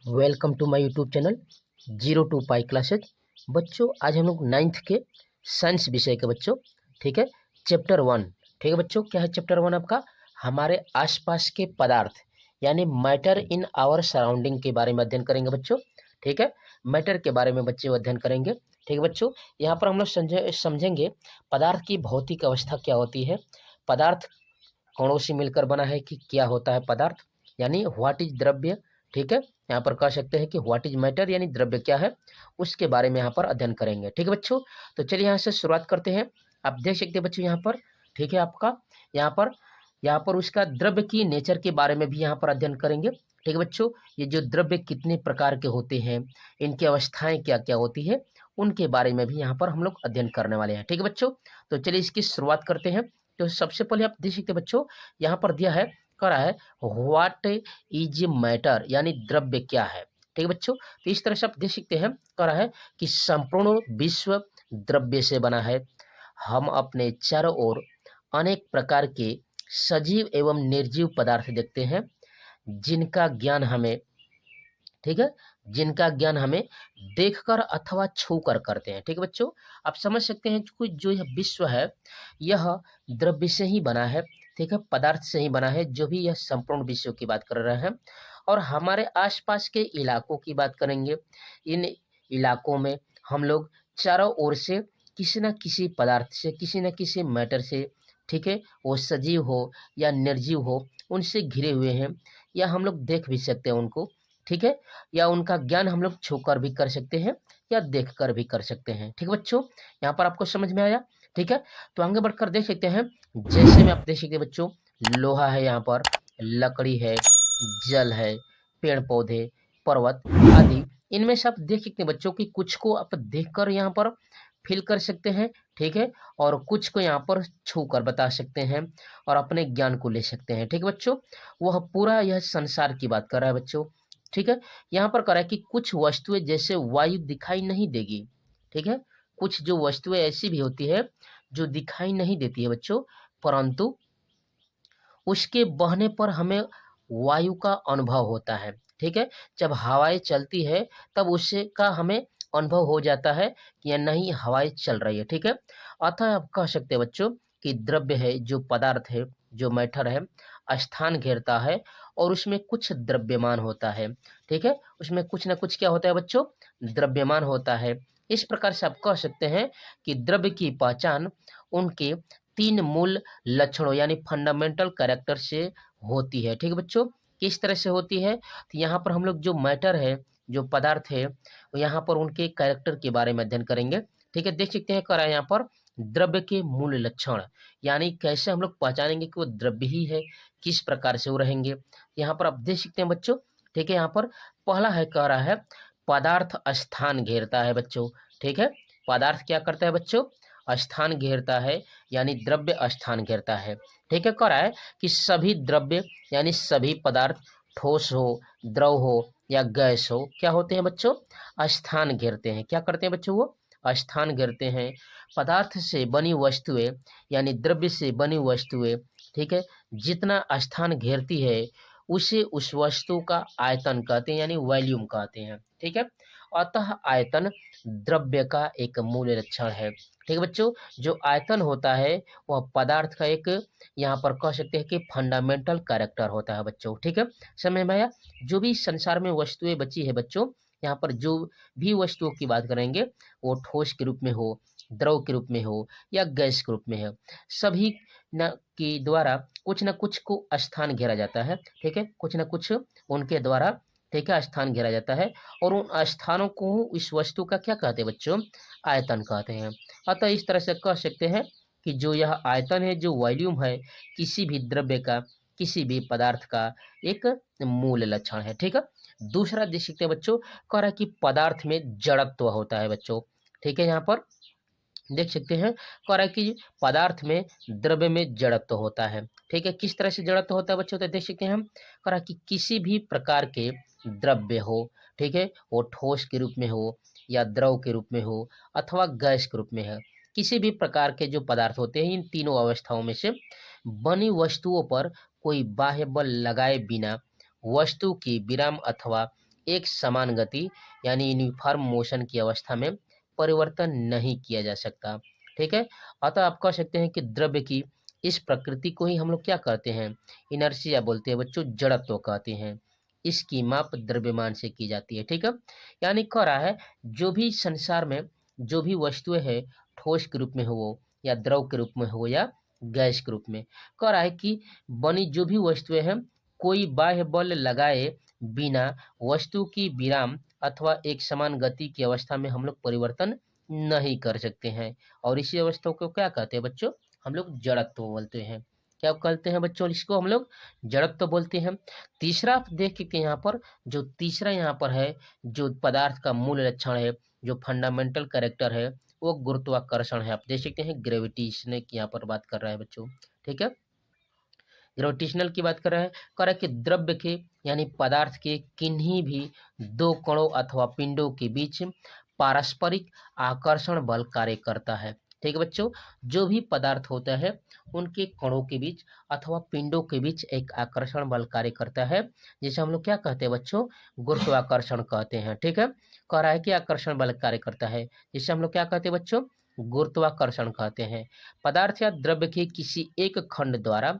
Welcome to my YouTube channel 0 to pi classes. बच्चों आज हम लोग 9th के साइंस विषय के बच्चों, ठीक है, चैप्टर 1। ठीक है बच्चों, क्या है चैप्टर 1 आपका? हमारे आसपास के पदार्थ यानी मैटर इन आवर सराउंडिंग के बारे में अध्ययन करेंगे बच्चों। ठीक है, मैटर के बारे में बच्चे अध्ययन करेंगे। ठीक है बच्चों, यहाँ पर हम लोग समझेंगे पदार्थ की भौतिक अवस्था क्या होती है, पदार्थ कणों से मिलकर बना है कि क्या होता है पदार्थ, यानी व्हाट इज द्रव्य। ठीक है, यहाँ पर कह सकते हैं कि व्हाट इज मैटर यानी द्रव्य क्या है, उसके बारे में यहाँ पर अध्ययन करेंगे। ठीक है बच्चों, तो चलिए यहाँ से शुरुआत करते हैं। आप देख सकते हैं बच्चों यहाँ पर, ठीक है, आपका यहाँ पर उसका द्रव्य की नेचर के बारे में भी यहाँ पर अध्ययन करेंगे। ठीक है बच्चों, ये जो द्रव्य कितने प्रकार के होते हैं, इनकी अवस्थाएं क्या क्या होती है, उनके बारे में भी यहाँ पर हम लोग अध्ययन करने वाले हैं। ठीक है बच्चों, तो चलिए इसकी शुरुआत करते हैं। तो सबसे पहले आप देख सकते हैं बच्चों, यहाँ पर दिया है, कह रहा है व्हाट इज मैटर यानी द्रव्य क्या है। ठीक है बच्चों, तो इस तरह से आप देख सकते हैं, कह रहा है कि संपूर्ण विश्व द्रव्य से बना है। हम अपने चारों ओर अनेक प्रकार के सजीव एवं निर्जीव पदार्थ देखते हैं, जिनका ज्ञान हमें, ठीक है, जिनका ज्ञान हमें देखकर अथवा छूकर करते हैं। ठीक है बच्चों, आप समझ सकते हैं कि जो यह विश्व है यह द्रव्य से ही बना है। ठीक है, पदार्थ से ही बना है, जो भी यह संपूर्ण विश्व की बात कर रहे हैं। और हमारे आसपास के इलाकों की बात करेंगे, इन इलाकों में हम लोग चारों ओर से किसी न किसी पदार्थ से, किसी न किसी मैटर से, ठीक है, वो सजीव हो या निर्जीव हो, उनसे घिरे हुए हैं, या हम लोग देख भी सकते हैं उनको। ठीक है, या उनका ज्ञान हम लोग छूकर भी कर सकते हैं या देखकर भी कर सकते हैं। ठीक है बच्चों, यहाँ पर आपको समझ में आया? ठीक है, तो आगे बढ़कर देख सकते हैं, जैसे में आप देख सकते हैं बच्चों, लोहा है, यहाँ पर लकड़ी है, जल है, पेड़ पौधे, पर्वत आदि, इनमें से आप देख सकते हैं बच्चों कि कुछ को आप देखकर यहाँ पर फील कर सकते हैं, ठीक है, और कुछ को यहाँ पर छू कर बता सकते हैं और अपने ज्ञान को ले सकते हैं। ठीक है बच्चों, वह पूरा यह संसार की बात कर रहा है बच्चों। ठीक है, यहाँ पर कह रहा है कि कुछ वस्तुएं जैसे वायु दिखाई नहीं देगी। ठीक है, कुछ जो वस्तुएं ऐसी भी होती है जो दिखाई नहीं देती है बच्चों, परंतु उसके बहने पर हमें वायु का अनुभव होता है। ठीक है, जब हवाएं चलती है तब उससे का हमें अनुभव हो जाता है कि या नहीं हवाएं चल रही है। ठीक है, अतः आप कह सकते हैं बच्चों कि द्रव्य है, जो पदार्थ है, जो मैटर है, स्थान घेरता है और उसमें कुछ द्रव्यमान होता है। ठीक है, उसमें कुछ ना कुछ क्या होता है बच्चों, द्रव्यमान होता है। इस प्रकार से आप कह सकते हैं कि द्रव्य की पहचान उनके 3 मूल लक्षणों यानी फंडामेंटल कैरेक्टर से होती है। ठीक है बच्चों, किस तरह से होती है? तो यहाँ पर हम लोग जो मैटर है, जो पदार्थ है, यहाँ पर उनके कैरेक्टर के बारे में अध्ययन करेंगे। ठीक है, देख सकते हैं कह रहा है यहाँ पर द्रव्य के मूल लक्षण, यानी कैसे हम लोग पहचानेंगे कि वो द्रव्य ही है, किस प्रकार से वो रहेंगे। यहाँ पर आप देख सकते हैं बच्चों, ठीक है, यहाँ पर पहला है, कह रहा है पदार्थ स्थान घेरता है बच्चों। ठीक है, पदार्थ क्या करता है बच्चों, स्थान घेरता है, यानी द्रव्य स्थान घेरता है। ठीक है, कह रहा है कि सभी द्रव्य यानी सभी पदार्थ, ठोस हो, द्रव हो या गैस हो, क्या होते हैं बच्चों, स्थान घेरते हैं। क्या करते हैं बच्चों, वो स्थान घेरते हैं। पदार्थ से बनी वस्तुएं यानी द्रव्य से बनी वस्तुएं, ठीक है, जितना स्थान घेरती है उसे उस वस्तु का आयतन कहते हैं, यानी वॉल्यूम कहते हैं। ठीक है, अतः आयतन द्रव्य का एक मूल लक्षण है। ठीक है बच्चों, जो आयतन होता है वह पदार्थ का एक, यहाँ पर कह सकते हैं कि फंडामेंटल कैरेक्टर होता है बच्चों। ठीक है, समझ में आया? जो भी संसार में वस्तुएं बची है बच्चों, यहाँ पर जो भी वस्तुओं की बात करेंगे वो ठोस के रूप में हो, द्रव के रूप में हो या गैस के रूप में हो, सभी न के द्वारा कुछ न कुछ को स्थान घेरा जाता है। ठीक है, कुछ न कुछ उनके द्वारा, ठीक है, स्थान घेरा जाता है और उन स्थानों को इस वस्तु का क्या कहते हैं बच्चों, आयतन कहते हैं। अतः इस तरह से कह सकते हैं कि जो यह आयतन है, जो वॉल्यूम है, किसी भी द्रव्य का, किसी भी पदार्थ का एक मूल लक्षण है। ठीक है, दूसरा देख सकते हैं बच्चों, कह रहा है कि पदार्थ में जड़त्व होता है बच्चों। ठीक है, यहाँ पर देख सकते हैं, कह रहा है कि पदार्थ में, द्रव्य में जड़त्व होता है। ठीक है, किस तरह से जड़त्व होता है बच्चों, तो देख सकते हैं हम, कह रहा है कि किसी भी प्रकार के द्रव्य हो, ठीक है, वो ठोस के रूप में हो या द्रव के रूप में हो अथवा गैस के रूप में है, किसी भी प्रकार के जो पदार्थ होते हैं, इन तीनों अवस्थाओं में से बनी वस्तुओं पर कोई बाह्य बल लगाए बिना वस्तु की विराम अथवा एक समान गति यानी यूनिफॉर्म मोशन की अवस्था में परिवर्तन नहीं किया जा सकता। ठीक है, अतः आप कह सकते हैं कि द्रव्य की इस प्रकृति को ही हम लोग क्या कहते हैं, इनर्शिया बोलते हैं बच्चों, जड़त्व कहते हैं। इसकी माप द्रव्यमान से की जाती है। ठीक है, यानी कह रहा है जो भी संसार में जो भी वस्तुएं है, ठोस के रूप में हो या द्रव के रूप में हो या गैस के रूप में, कह रहा है कि बनी जो भी वस्तुएं हैं, कोई बाह्य बल लगाए बिना वस्तु की विराम अथवा एक समान गति की अवस्था में हम लोग परिवर्तन नहीं कर सकते हैं। और इसी अवस्था को क्या कहते हैं बच्चों, हम लोग जड़त्व बोलते हैं। क्या कहते हैं बच्चों, इसको हम लोग जड़त्व बोलते हैं। तीसरा आप देख के यहाँ पर, जो तीसरा यहाँ पर है, जो पदार्थ का मूल लक्षण है, जो फंडामेंटल कैरेक्टर है, वो गुरुत्वाकर्षण है। आप देख सकते हैं ग्रेविटेशन की यहाँ पर बात कर रहा है बच्चों। ठीक है, ग्रेविटेशनल की बात कर रहा है, कह रहा है कि द्रव्य के यानी पदार्थ के किन्हीं भी दो कणों अथवा पिंडों के बीच पारस्परिक आकर्षण बल कार्य करता है। ठीक है बच्चों, जो भी पदार्थ होता है उनके कणों के बीच अथवा पिंडों के बीच एक आकर्षण बल कार्य करता है, जिसे हम लोग क्या कहते हैं बच्चों, गुरुत्वाकर्षण कहते हैं। ठीक है, कह रहा है कि आकर्षण बल कार्य करता है, जिसे हम लोग क्या कहते हैं बच्चों, गुरुत्वाकर्षण कहते हैं। पदार्थ या द्रव्य के किसी एक खंड द्वारा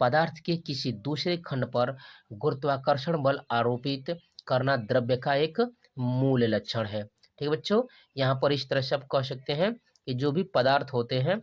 पदार्थ के किसी दूसरे खंड पर गुरुत्वाकर्षण बल आरोपित करना द्रव्य का एक मूल लक्षण है। ठीक है बच्चों, यहाँ पर इस तरह से आप कह सकते हैं कि जो भी पदार्थ होते हैं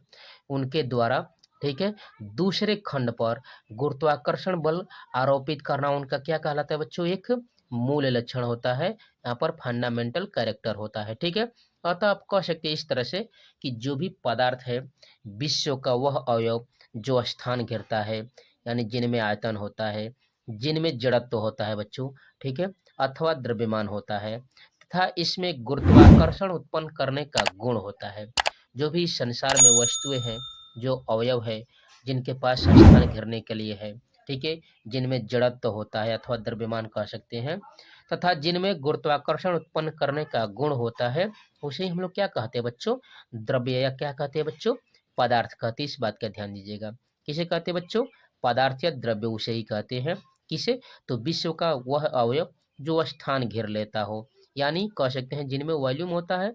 उनके द्वारा, ठीक है, दूसरे खंड पर गुरुत्वाकर्षण बल आरोपित करना उनका क्या कहलाता है बच्चों, एक मूल लक्षण होता है, यहाँ पर फंडामेंटल कैरेक्टर होता है। ठीक है, अतः आप कह सकते हैं इस तरह से कि जो भी पदार्थ है, विश्व का वह अवयव जो स्थान घेरता है, यानी जिनमें आयतन होता है, जिनमें जड़त्व होता है बच्चों, ठीक है, अथवा द्रव्यमान होता है, तथा इसमें गुरुत्वाकर्षण उत्पन्न करने का गुण होता है। जो भी संसार में वस्तुएं हैं, जो अवयव है, जिनके पास स्थान घेरने के लिए है, ठीक है, जिनमें जड़त्व होता है अथवा द्रव्यमान कह सकते हैं, तथा जिनमें गुरुत्वाकर्षण उत्पन्न करने का गुण होता है, उसे हम लोग क्या कहते हैं बच्चों, द्रव्य, या क्या कहते हैं बच्चों, पदार्थ कहते हैं। इस बात का ध्यान दीजिएगा। किसे कहते हैं बच्चों, पदार्थ या द्रव्य, उसे ही कहते हैं। किसे, तो विश्व का वह अवयव जो स्थान घेर लेता हो, यानी कह सकते हैं जिनमें वॉल्यूम होता है,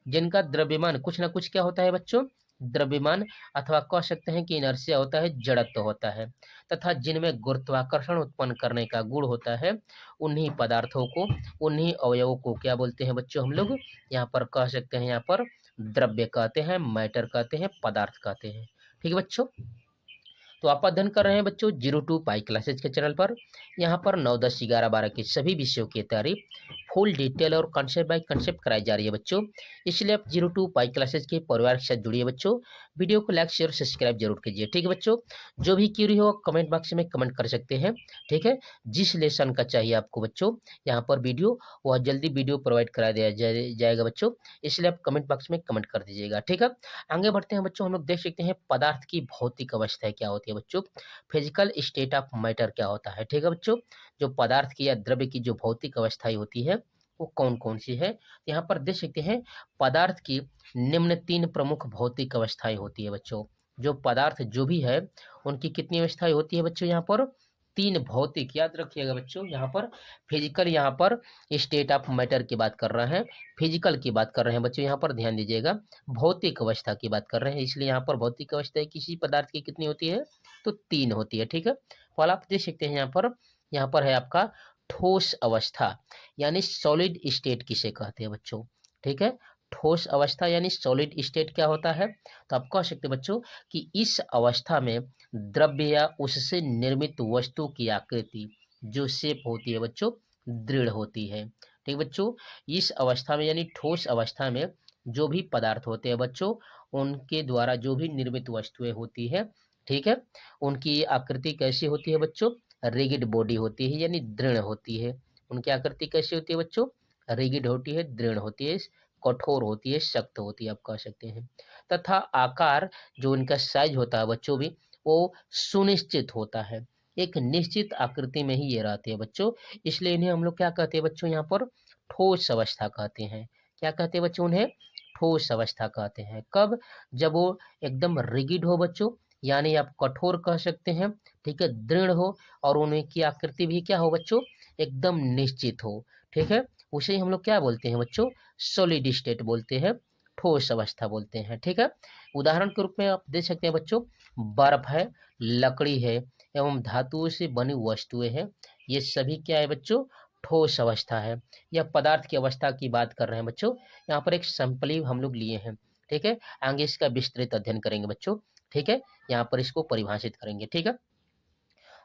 जिनका द्रव्यमान कुछ ना कुछ क्या होता है बच्चों, द्रव्यमान, अथवा कह सकते हैं कि इनर्शिया होता है, जड़त्व होता है, तथा जिनमें गुरुत्वाकर्षण उत्पन्न करने का गुण होता है, उन्हीं पदार्थों को, उन्हीं अवयवों को क्या बोलते हैं बच्चों, हम लोग यहाँ पर कह सकते हैं, यहाँ पर द्रव्य कहते हैं, मैटर कहते हैं, पदार्थ कहते हैं। ठीक है बच्चों, तो आप अध्ययन कर रहे हैं बच्चों 02 पाई क्लासेज के चैनल पर। यहाँ पर 9, 10, 11, 12 के सभी विषयों की तैयारी फुल डिटेल और कंसेप्ट बाय कंसेप्ट कराई जा रही है बच्चों। इसलिए आप 02 पाई क्लासेज के परिवार के साथ जुड़िए बच्चों। वीडियो को लाइक शेयर सब्सक्राइब जरूर कीजिए। ठीक है बच्चों, जो भी क्यूरी हो कमेंट बॉक्स में कमेंट कर सकते हैं। ठीक है, जिस लेसन का चाहिए आपको बच्चों यहाँ पर वीडियो, वह जल्दी वीडियो प्रोवाइड करा दिया जाएगा बच्चों, इसलिए आप कमेंट बॉक्स में कमेंट कर दीजिएगा। ठीक है, आगे बढ़ते हैं बच्चों। हम लोग देख सकते हैं पदार्थ की भौतिक अवस्था क्या होती है बच्चों, फिजिकल स्टेट ऑफ मैटर क्या होता है। ठीक है बच्चों, जो पदार्थ की या द्रव्य की जो भौतिक अवस्थाएं होती है वो कौन कौन सी है, यहाँ पर देख सकते हैं पदार्थ की निम्न 3 प्रमुख भौतिक अवस्थाएं होती है बच्चों। जो पदार्थ जो भी है उनकी कितनी अवस्थाएं होती है बच्चों, यहाँ पर 3 भौतिक, याद रखिएगा बच्चों। यहाँ पर फिजिकल, यहाँ पर स्टेट ऑफ मैटर की बात कर रहे हैं, फिजिकल की बात कर रहे हैं बच्चों, यहाँ पर ध्यान दीजिएगा। भौतिक अवस्था की बात कर रहे हैं, इसलिए यहाँ पर भौतिक अवस्था किसी पदार्थ की कितनी होती है, तो 3 होती है। ठीक है, पहला आप देख सकते हैं यहाँ पर है आपका ठोस अवस्था, यानी सॉलिड स्टेट किसे कहते हैं बच्चों। ठीक है, ठोस अवस्था यानी सॉलिड स्टेट क्या होता है, तो आप कह सकते हैं बच्चों कि इस अवस्था में द्रव्य या उससे निर्मित वस्तु की आकृति, जो शेप होती है बच्चों, दृढ़ होती है। ठीक बच्चों, इस अवस्था में यानी ठोस अवस्था में जो भी पदार्थ होते हैं बच्चों, उनके द्वारा जो भी निर्मित वस्तुएं होती है, ठीक है, उनकी आकृति कैसी होती है बच्चों, रिगिड बॉडी होती है, यानी दृढ़ होती है। उनकी आकृति कैसी होती है बच्चों, रिगिड होती है, दृढ़ होती है, कठोर होती है, सख्त होती है, आप कह सकते हैं। तथा आकार, जो उनका साइज होता है बच्चों भी, वो सुनिश्चित होता है, एक निश्चित आकृति में ही ये रहते हैं बच्चों, इसलिए इन्हें हम लोग क्या कहते हैं बच्चों, यहाँ पर ठोस अवस्था कहते हैं। क्या कहते हैं बच्चों, उन्हें ठोस अवस्था कहते हैं। कब, जब वो एकदम रिगिड हो बच्चों, यानी आप कठोर कह सकते हैं, ठीक है, दृढ़ हो, और उनकी आकृति भी क्या हो बच्चों, एकदम निश्चित हो, ठीक है, उसे ही हम लोग क्या बोलते हैं बच्चों, सॉलिड स्टेट बोलते हैं, ठोस अवस्था बोलते हैं, ठीक है। उदाहरण के रूप में आप देख सकते हैं बच्चों, बर्फ है, लकड़ी है एवं धातुओं से बनी वस्तुएं हैं, ये सभी क्या है बच्चों, ठोस अवस्था है। या पदार्थ की अवस्था की बात कर रहे हैं बच्चों, यहाँ पर एक सैंपल हम लोग लिए हैं, ठीक है, आगे इसका विस्तृत अध्ययन करेंगे बच्चों, ठीक है, यहाँ पर इसको परिभाषित करेंगे, ठीक है।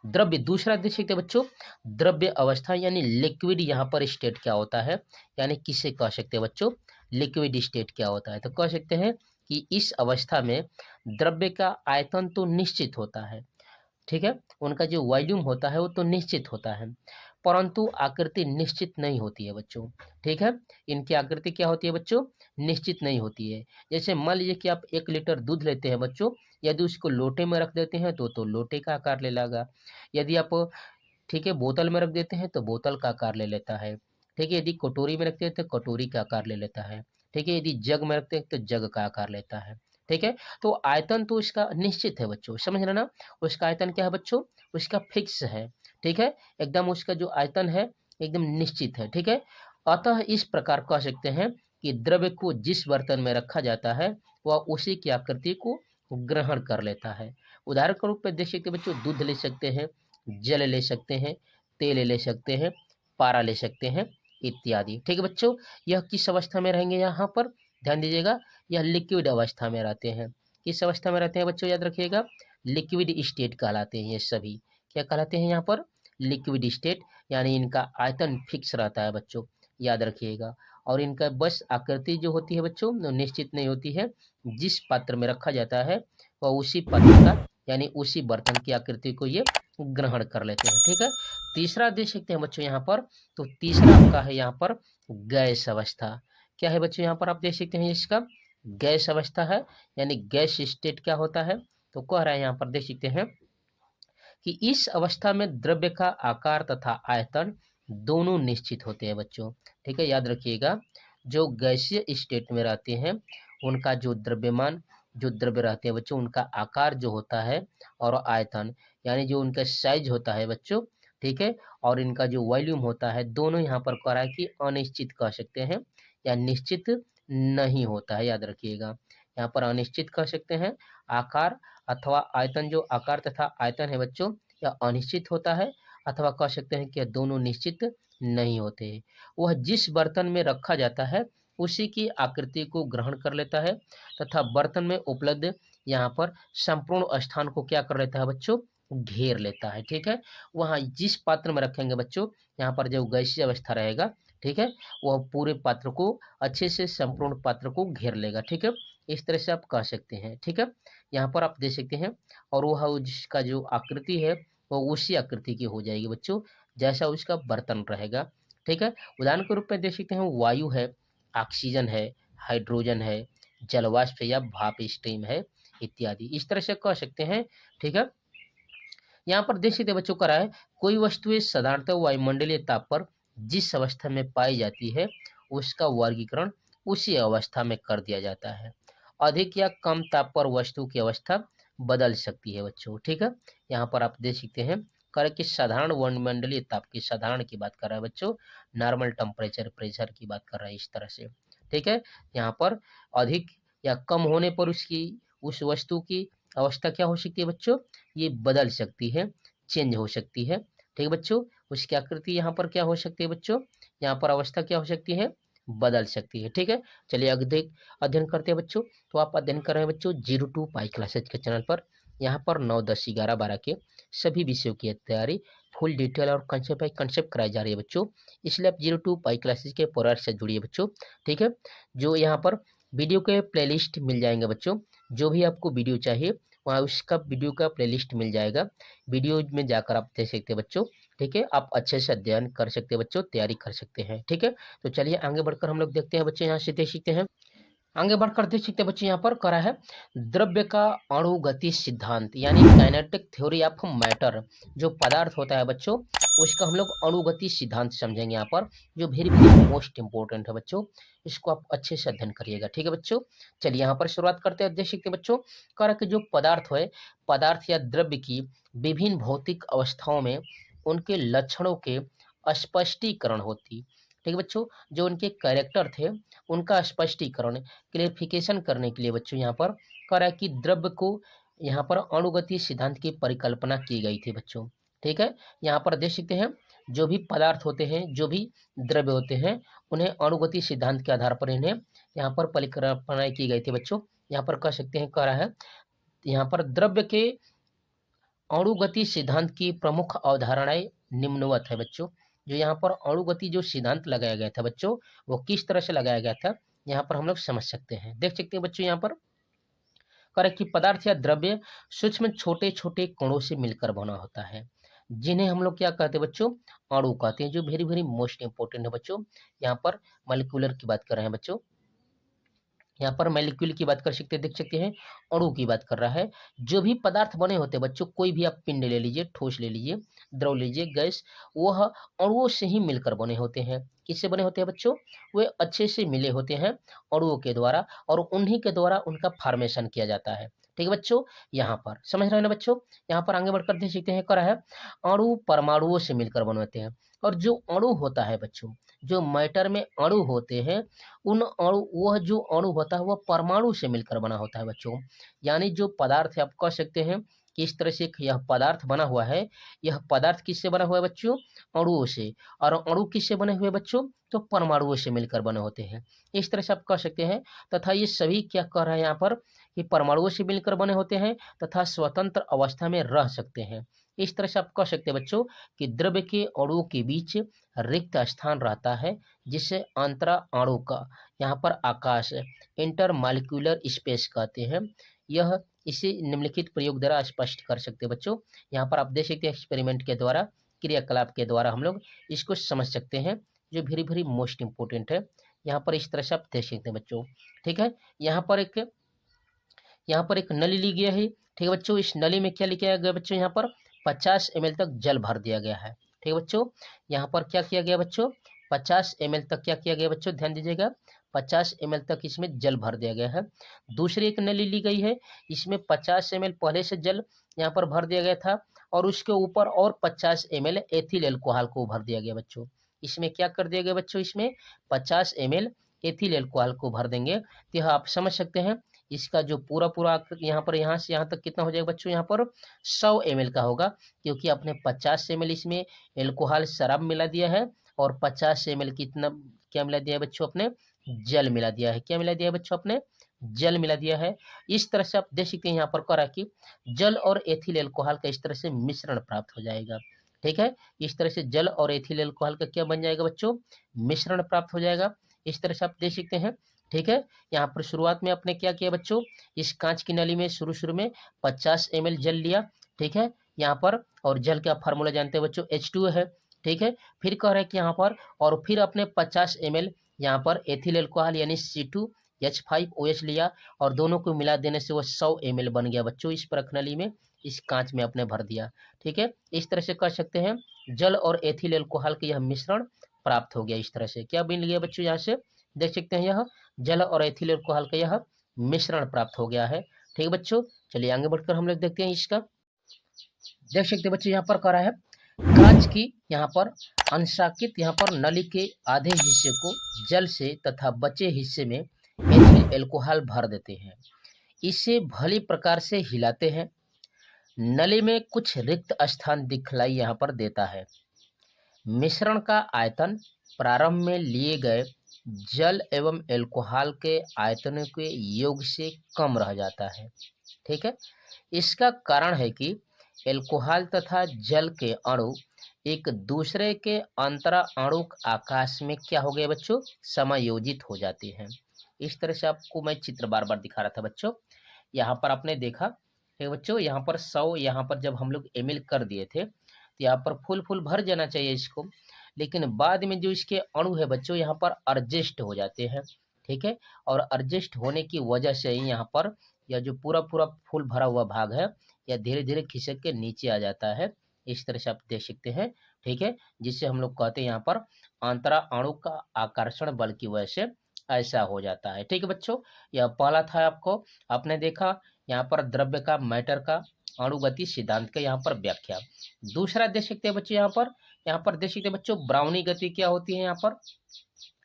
द्रव्य, दूसरा देख सकते हैं बच्चों, द्रव्य अवस्था यानी लिक्विड, यहाँ पर स्टेट क्या होता है, यानी किसे कह सकते हैं बच्चों, लिक्विड स्टेट क्या होता है, तो कह सकते हैं कि इस अवस्था में द्रव्य का आयतन तो निश्चित होता है, ठीक है, उनका जो वॉल्यूम होता है वो तो निश्चित होता है, परंतु आकृति निश्चित नहीं होती है बच्चों, ठीक है, इनकी आकृति क्या होती है बच्चों, निश्चित नहीं होती है। जैसे मान लीजिए कि आप 1 लीटर दूध लेते हैं बच्चों, यदि उसको लोटे में रख देते हैं तो लोटे का आकार ले लेगा, यदि आप, ठीक है, बोतल में रख देते हैं तो बोतल का आकार ले लेता है, ठीक है, यदि कटोरी में रखते हैं तो कटोरी का आकार ले लेता है, ठीक है, यदि जग में रखते हैं तो जग का आकार लेता है, ठीक है। तो आयतन तो इसका निश्चित है बच्चों, समझ रहे ना, उसका आयतन क्या है बच्चों, उसका फिक्स है, ठीक है, एकदम उसका जो आयतन है एकदम निश्चित है, ठीक है। अतः इस प्रकार कह सकते हैं कि द्रव्य को जिस बर्तन में रखा जाता है वह उसी की आकृति को ग्रहण कर लेता है। उदाहरण के रूप में देख सकते हैं बच्चों, दूध ले सकते हैं, जल ले सकते हैं, तेल ले सकते हैं, पारा ले सकते हैं इत्यादि, ठीक है बच्चों। यह किस अवस्था में रहेंगे, यहाँ पर ध्यान दीजिएगा, यह लिक्विड अवस्था में रहते हैं। किस अवस्था में रहते हैं बच्चों, याद रखिएगा, लिक्विड स्टेट कहलाते हैं ये सभी, क्या कहलाते हैं यहाँ पर, लिक्विड स्टेट, यानी इनका आयतन फिक्स रहता है बच्चों, याद रखिएगा। और इनका बस आकृति जो होती है बच्चों निश्चित नहीं होती है, जिस पात्र में रखा जाता है वह उसी पात्र का यानी उसी बर्तन की आकृति को ये ग्रहण कर लेते हैं, ठीक है। तीसरा देख सकते हैं बच्चों यहाँ पर, तो तीसरा आपका है यहाँ पर गैस अवस्था। क्या है बच्चों, यहाँ पर आप देख सकते हैं इसका गैस अवस्था है, यानी गैस स्टेट क्या होता है, तो कह रहा है यहाँ पर देख सकते हैं कि इस अवस्था में द्रव्य का आकार तथा आयतन दोनों निश्चित होते हैं बच्चों, ठीक है, याद रखिएगा। जो गैसीय स्टेट में रहते हैं उनका जो द्रव्यमान, जो द्रव्य रहते हैं बच्चों, उनका आकार जो होता है और आयतन यानी जो उनका साइज होता है बच्चों, ठीक है, और इनका जो वॉल्यूम होता है, दोनों यहाँ पर कह रहा है कि अनिश्चित कह सकते हैं या निश्चित नहीं होता है, याद रखिएगा। यहाँ पर अनिश्चित कह सकते हैं, आकार अथवा आयतन, जो आकार तथा आयतन है बच्चों यह अनिश्चित होता है, अथवा कह सकते हैं कि दोनों निश्चित नहीं होते। वह जिस बर्तन में रखा जाता है उसी की आकृति को ग्रहण कर लेता है तथा बर्तन में उपलब्ध यहाँ पर संपूर्ण स्थान को क्या कर लेता है बच्चों, घेर लेता है, ठीक है। वहाँ जिस पात्र में रखेंगे बच्चों, यहाँ पर जो गैसीय अवस्था रहेगा, ठीक है, वह पूरे पात्र को अच्छे से संपूर्ण पात्र को घेर लेगा, ठीक है, इस तरह से आप कह सकते हैं, ठीक है। यहाँ पर आप देख सकते हैं, और वह जिसका जो आकृति है वो उसी आकृति की हो जाएगी बच्चों जैसा उसका बर्तन रहेगा, ठीक है। उदाहरण के रूप में देख सकते हैं, वायु है, ऑक्सीजन है, हाइड्रोजन है, जलवाष्प या भाप स्टीम है इत्यादि, इस तरह से कह सकते हैं, ठीक है। यहाँ पर देख सकते बच्चों करा है, कोई वस्तुएं साधारणतः वायुमंडलीय ताप पर जिस अवस्था में पाई जाती है उसका वर्गीकरण उसी अवस्था में कर दिया जाता है। अधिक या कम ताप पर वस्तु की अवस्था बदल सकती है बच्चों, ठीक है। यहाँ पर आप देख सकते हैं कर कि साधारण वायुमंडलीय ताप की, साधारण की बात कर रहा है बच्चों, नॉर्मल टेम्परेचर प्रेशर की बात कर रहा है, इस तरह से, ठीक है। यहाँ पर अधिक या कम होने पर उसकी, उस वस्तु की अवस्था क्या हो सकती है बच्चों, ये बदल सकती है, चेंज हो सकती है, ठीक है बच्चों। उसकी आकृति यहाँ पर क्या हो सकती है बच्चों, यहाँ पर अवस्था क्या हो सकती है, बदल सकती है, ठीक है। चलिए अधिक अध्ययन करते हैं बच्चों। तो आप अध्ययन कर रहे हैं बच्चों 02 पाई क्लासेज के चैनल पर, यहाँ पर 9, 10, 11, 12 के सभी विषयों की तैयारी फुल डिटेल और कंसेप्ट बाई कंसेप्ट कराई जा रही है बच्चों, इसलिए आप 02 पाई क्लासेज के परिवार से जुड़िए बच्चों, ठीक है। जो यहाँ पर वीडियो के प्लेलिस्ट मिल जाएंगे बच्चों, जो भी आपको वीडियो चाहिए वहाँ उसका वीडियो का प्लेलिस्ट मिल जाएगा, वीडियो में जाकर आप देख सकते हैं बच्चों, ठीक है। आप अच्छे से अध्ययन कर सकते हैं बच्चों, तैयारी कर सकते हैं, ठीक है। तो चलिए आगे बढ़कर हम लोग देखते हैं बच्चों, यहाँ से देख सकते हैं, आगे बढ़कर देख सकते हैं बच्चों, यहाँ पर करा है द्रव्य का अणुगति सिद्धांत यानी काइनेटिक थ्योरी ऑफ मैटर। जो पदार्थ होता है बच्चों उसका हम लोग अणुगति सिद्धांत समझेंगे यहाँ पर, जो वेरी वेरी मोस्ट इंपॉर्टेंट है बच्चों, इसको आप अच्छे से अध्ययन करिएगा, ठीक है बच्चों। चलिए यहाँ पर शुरुआत करते हैं, देख सकते हैं बच्चों करा कि जो पदार्थ है, पदार्थ या द्रव्य की विभिन्न भौतिक अवस्थाओं में उनके लक्षणों के स्पष्टीकरण होती। ठीक है बच्चों, जो उनके कैरेक्टर थे उनका स्पष्टीकरण, क्लेरिफिकेशन करने के लिए बच्चों यहाँ पर कह रहा है कि द्रव्य को यहाँ पर अणुगति सिद्धांत की परिकल्पना की गई थी बच्चों। ठीक है, यहाँ पर देख सकते हैं जो भी पदार्थ होते हैं, जो भी द्रव्य होते हैं, उन्हें अणुगति सिद्धांत के आधार पर इन्हें यहाँ पर परिकल्पना की गई थी बच्चों। यहाँ पर कह सकते हैं, कह रहा है यहाँ पर द्रव्य के अणुगति सिद्धांत की प्रमुख अवधारणाएं निम्नवत है बच्चों। जो यहाँ पर अणुगति जो सिद्धांत लगाया गया था बच्चों, वो किस तरह से लगाया गया था, यहाँ पर हम लोग समझ सकते हैं। देख सकते हैं बच्चों, यहाँ पर करें कि पदार्थ या द्रव्य सूक्ष्म छोटे छोटे कणों से मिलकर बना होता है, जिन्हें हम लोग क्या कहते हैं बच्चों, अणु कहते हैं। जो वेरी वेरी मोस्ट इंपोर्टेंट है बच्चों, यहाँ पर मॉलिक्यूलर की बात कर रहे हैं बच्चों। यहाँ पर मॉलिक्यूल की बात कर सकते हैं, देख सकते हैं अणु की बात कर रहा है। जो भी पदार्थ बने होते हैं बच्चों, कोई भी आप पिंड ले लीजिए, ठोस ले लीजिए, द्रव लीजिए, गैस, वह अणुओं से ही मिलकर बने होते हैं। किससे बने होते हैं बच्चों, वे अच्छे से मिले होते हैं अणुओं के द्वारा, और उन्हीं के द्वारा उनका फॉर्मेशन किया जाता है। ठीक है बच्चों, यहाँ पर समझ रहे हैं ना बच्चों। यहाँ पर आगे बढ़कर देख सकते हैं, कर है अणु परमाणुओं से मिलकर बनते हैं। और जो अणु होता है बच्चों, जो मैटर में अणु होते हैं, उन अणु, वह जो अणु होता है वह परमाणु से मिलकर बना होता है बच्चों। यानी जो पदार्थ है, आप कह सकते हैं कि इस तरह से यह पदार्थ बना हुआ है, यह पदार्थ किससे बना हुआ है बच्चों, अणुओं से। और अणु किससे बने हुए बच्चों, तो परमाणुओं से मिलकर बने होते हैं। इस तरह से आप कह सकते हैं। तथा ये सभी क्या कह रहा है यहाँ पर, कि परमाणुओं से मिलकर बने होते हैं तथा स्वतंत्र अवस्था में रह सकते हैं। इस तरह से आप कह सकते हैं बच्चों कि द्रव्य के अणुओं के बीच रिक्त स्थान रहता है, जिसे अंतरा अणु का यहाँ पर आकाश, इंटर मालिक्यूलर स्पेस कहते हैं। यह इसे निम्नलिखित प्रयोग द्वारा स्पष्ट कर सकते हैं बच्चों। यहाँ पर आप देख सकते हैं एक्सपेरिमेंट के द्वारा, क्रियाकलाप के द्वारा हम लोग इसको समझ सकते हैं, जो वेरी वेरी मोस्ट इंपोर्टेंट है। यहाँ पर इस तरह से आप देख सकते हैं बच्चों। ठीक है, यहाँ पर एक नली ली गया है। ठीक है बच्चों, इस नली में क्या लिखा गया बच्चों, यहाँ पर 50 ml तक जल भर दिया गया है। ठीक है बच्चों, यहाँ पर क्या किया गया बच्चों, 50 ml तक क्या किया गया बच्चों, ध्यान दीजिएगा, 50 ml तक इसमें जल भर दिया गया है। दूसरी एक नली ली गई है, इसमें 50 ml पहले से जल यहाँ पर भर दिया गया था, और उसके ऊपर और 50 ml एथिल एल्कोहल को भर दिया गया बच्चों। इसमें क्या कर दिया गया बच्चों, इसमें 50 ml एथिल एल्कोहल को भर देंगे। तो यह आप समझ सकते हैं, इसका जो पूरा पूरा यहाँ पर, यहाँ से यहाँ तक कितना हो जाएगा बच्चों, यहाँ पर 100 ml का होगा, क्योंकि आपने 50 ml इसमें एल्कोहल शराब मिला दिया है, और 50 ml कितना क्या मिला दिया है बच्चों, अपने जल मिला दिया है। क्या मिला दिया है बच्चों, अपने जल मिला दिया है। इस तरह से आप देख सकते हैं, यहाँ पर करा कि जल और एथिल एल्कोहल का इस तरह से मिश्रण प्राप्त हो जाएगा। ठीक है, इस तरह से जल और एथिल एल्कोहल का क्या बन जाएगा बच्चों, मिश्रण प्राप्त हो जाएगा। इस तरह से आप देख सकते हैं। ठीक है, यहाँ पर शुरुआत में आपने क्या किया बच्चों, इस कांच की नली में शुरू में 50 ml जल लिया। ठीक है, यहाँ पर, और जल का फार्मूला जानते हैं बच्चों, H2 है। ठीक है, फिर कह रहे हैं कि यहाँ पर, और फिर आपने 50 ml यहाँ पर एथिल एल्कोहल यानी C2H5OH लिया, और दोनों को मिला देने से वो 100 ml बन गया बच्चों। इस प्रणाली में, इस कांच में आपने भर दिया। ठीक है, इस तरह से कर सकते हैं, जल और एथिल एल्कोहल का यह मिश्रण प्राप्त हो गया। इस तरह से क्या बन गया बच्चों, यहाँ से देख सकते हैं, यह जल और एथिल एल्कोहल का यह मिश्रण प्राप्त हो गया है। ठीक है बच्चों, चलिए आगे बढ़कर हम लोग देखते हैं इसका। देख सकते हैं बच्चों, यहाँ पर कह रहा है कांच की यहाँ पर अंशाकित यहाँ पर नली के आधे हिस्से को जल से तथा बचे हिस्से में एथिल एल्कोहल भर देते हैं। इसे भली प्रकार से हिलाते हैं। नली में कुछ रिक्त स्थान दिखलाई यहाँ पर देता है। मिश्रण का आयतन प्रारंभ में लिए गए जल एवं एल्कोहल के आयतनों के योग से कम रह जाता है। ठीक है, इसका कारण है कि एल्कोहल तथा जल के अणु एक दूसरे के अंतरा अणुक आकाश में क्या हो गए बच्चों, समायोजित हो जाते हैं। इस तरह से आपको मैं चित्र बार बार दिखा रहा था बच्चों। यहाँ पर आपने देखा, ठीक है बच्चों, यहाँ पर 100, यहाँ पर जब हम लोग ml कर दिए थे, तो यहाँ पर फुल भर जाना चाहिए इसको, लेकिन बाद में जो इसके अणु है बच्चों, यहाँ पर एडजस्ट हो जाते हैं। ठीक है, और एडजस्ट होने की वजह से ही यहाँ पर यह जो पूरा फुल भरा हुआ भाग है, यह धीरे धीरे खिसक के नीचे आ जाता है। इस तरह से आप देख सकते हैं। ठीक है, जिससे हम लोग कहते हैं यहाँ पर अंतरा अणु का आकर्षण बल की वजह से ऐसा हो जाता है। ठीक है बच्चों, यह पहला था, आपको आपने देखा यहाँ पर द्रव्य का, मैटर का अणुगति सिद्धांत का यहाँ पर व्याख्या। दूसरा देख सकते हैं बच्चों, यहाँ पर यहाँ पर देख सकते हैं बच्चों ब्राउनी गति क्या होती है यहाँ पर,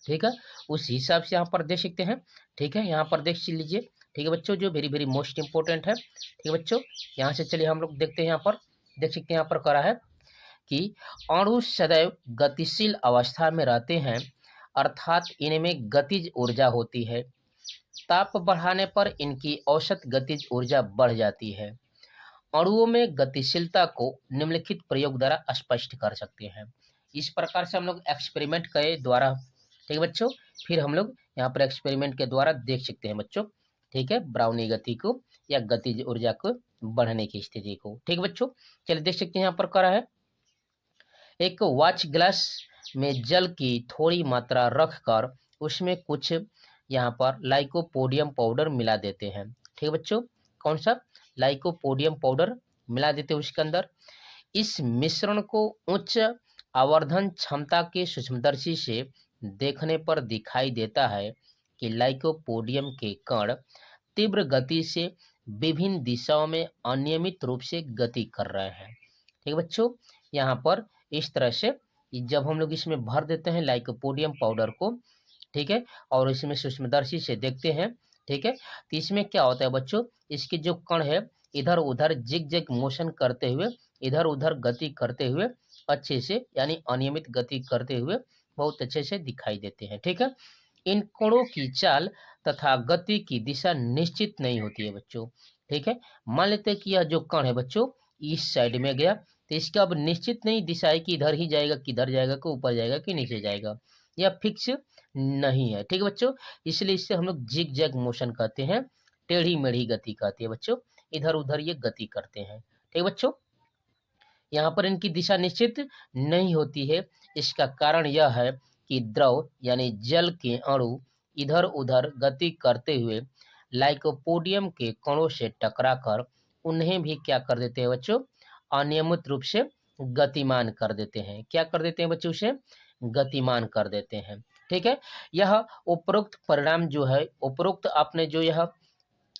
ठीक है, उस हिसाब से यहाँ पर देख सकते हैं। ठीक है, यहाँ पर देख लीजिए, ठीक है बच्चों, जो वेरी वेरी मोस्ट इंपोर्टेंट है। ठीक है बच्चों, यहाँ से चलिए हम लोग देखते हैं, यहाँ पर देख सकते हैं, यहाँ पर करा है कि अणु सदैव गतिशील अवस्था में रहते हैं, अर्थात इनमें गतिज ऊर्जा होती है। ताप बढ़ाने पर इनकी औसत गतिज ऊर्जा बढ़ जाती है। अणुओं में गतिशीलता को निम्नलिखित प्रयोग द्वारा स्पष्ट कर सकते हैं। इस प्रकार से हम लोग एक्सपेरिमेंट के द्वारा, ठीक है बच्चों, फिर हम लोग यहाँ पर एक्सपेरिमेंट के द्वारा देख सकते हैं बच्चों, ठीक है, ब्राउनी गति को या गतिज ऊर्जा को बढ़ने की स्थिति को। ठीक है बच्चों, चलिए देख सकते हैं यहाँ पर करा है, एक वॉच ग्लास में जल की थोड़ी मात्रा रखकर उसमें कुछ यहाँ पर लाइकोपोडियम पाउडर मिला देते हैं। ठीक है बच्चों, कौन सा लाइकोपोडियम पाउडर मिला देते हैं उसके अंदर। इस मिश्रण को उच्च आवर्धन क्षमता के सूक्ष्मदर्शी से देखने पर दिखाई देता है कि लाइकोपोडियम के कण तीव्र गति से विभिन्न दिशाओं में अनियमित रूप से गति कर रहे हैं। ठीक है बच्चों, यहाँ पर इस तरह से जब हम लोग इसमें भर देते हैं लाइकोपोडियम पाउडर को, ठीक है, और इसमें सूक्ष्मदर्शी से देखते हैं, ठीक है, तो इसमें क्या होता है बच्चों, इसके जो कण है इधर उधर जिग जिग मोशन करते हुए, इधर उधर गति करते हुए अच्छे से, यानी अनियमित गति करते हुए बहुत अच्छे से दिखाई देते हैं। ठीक है, इन कणों की चाल तथा गति की दिशा निश्चित नहीं होती है बच्चों। ठीक है, मान लेते हैं कि यह जो कण है बच्चों इस साइड में गया, तो इसका अब निश्चित नहीं दिशा है कि इधर ही जाएगा, किधर जाएगा, कि ऊपर जाएगा कि नीचे जाएगा, या फिक्स नहीं है। ठीक है बच्चों, इसलिए इससे हम लोग जिग जैग मोशन कहते हैं, टेढ़ी मेढ़ी गति कहते हैं बच्चों, इधर उधर ये गति करते हैं। ठीक है बच्चों, यहाँ पर इनकी दिशा निश्चित नहीं होती है। इसका कारण यह है कि द्रव यानी जल के अणु इधर उधर गति करते हुए लाइकोपोडियम के कणों से टकराकर उन्हें भी क्या कर देते हैं बच्चों, अनियमित रूप से गतिमान कर देते हैं। क्या कर देते हैं बच्चों, उसे गतिमान कर देते हैं। ठीक है, यह उपरोक्त परिणाम जो है, उपरोक्त आपने जो यह,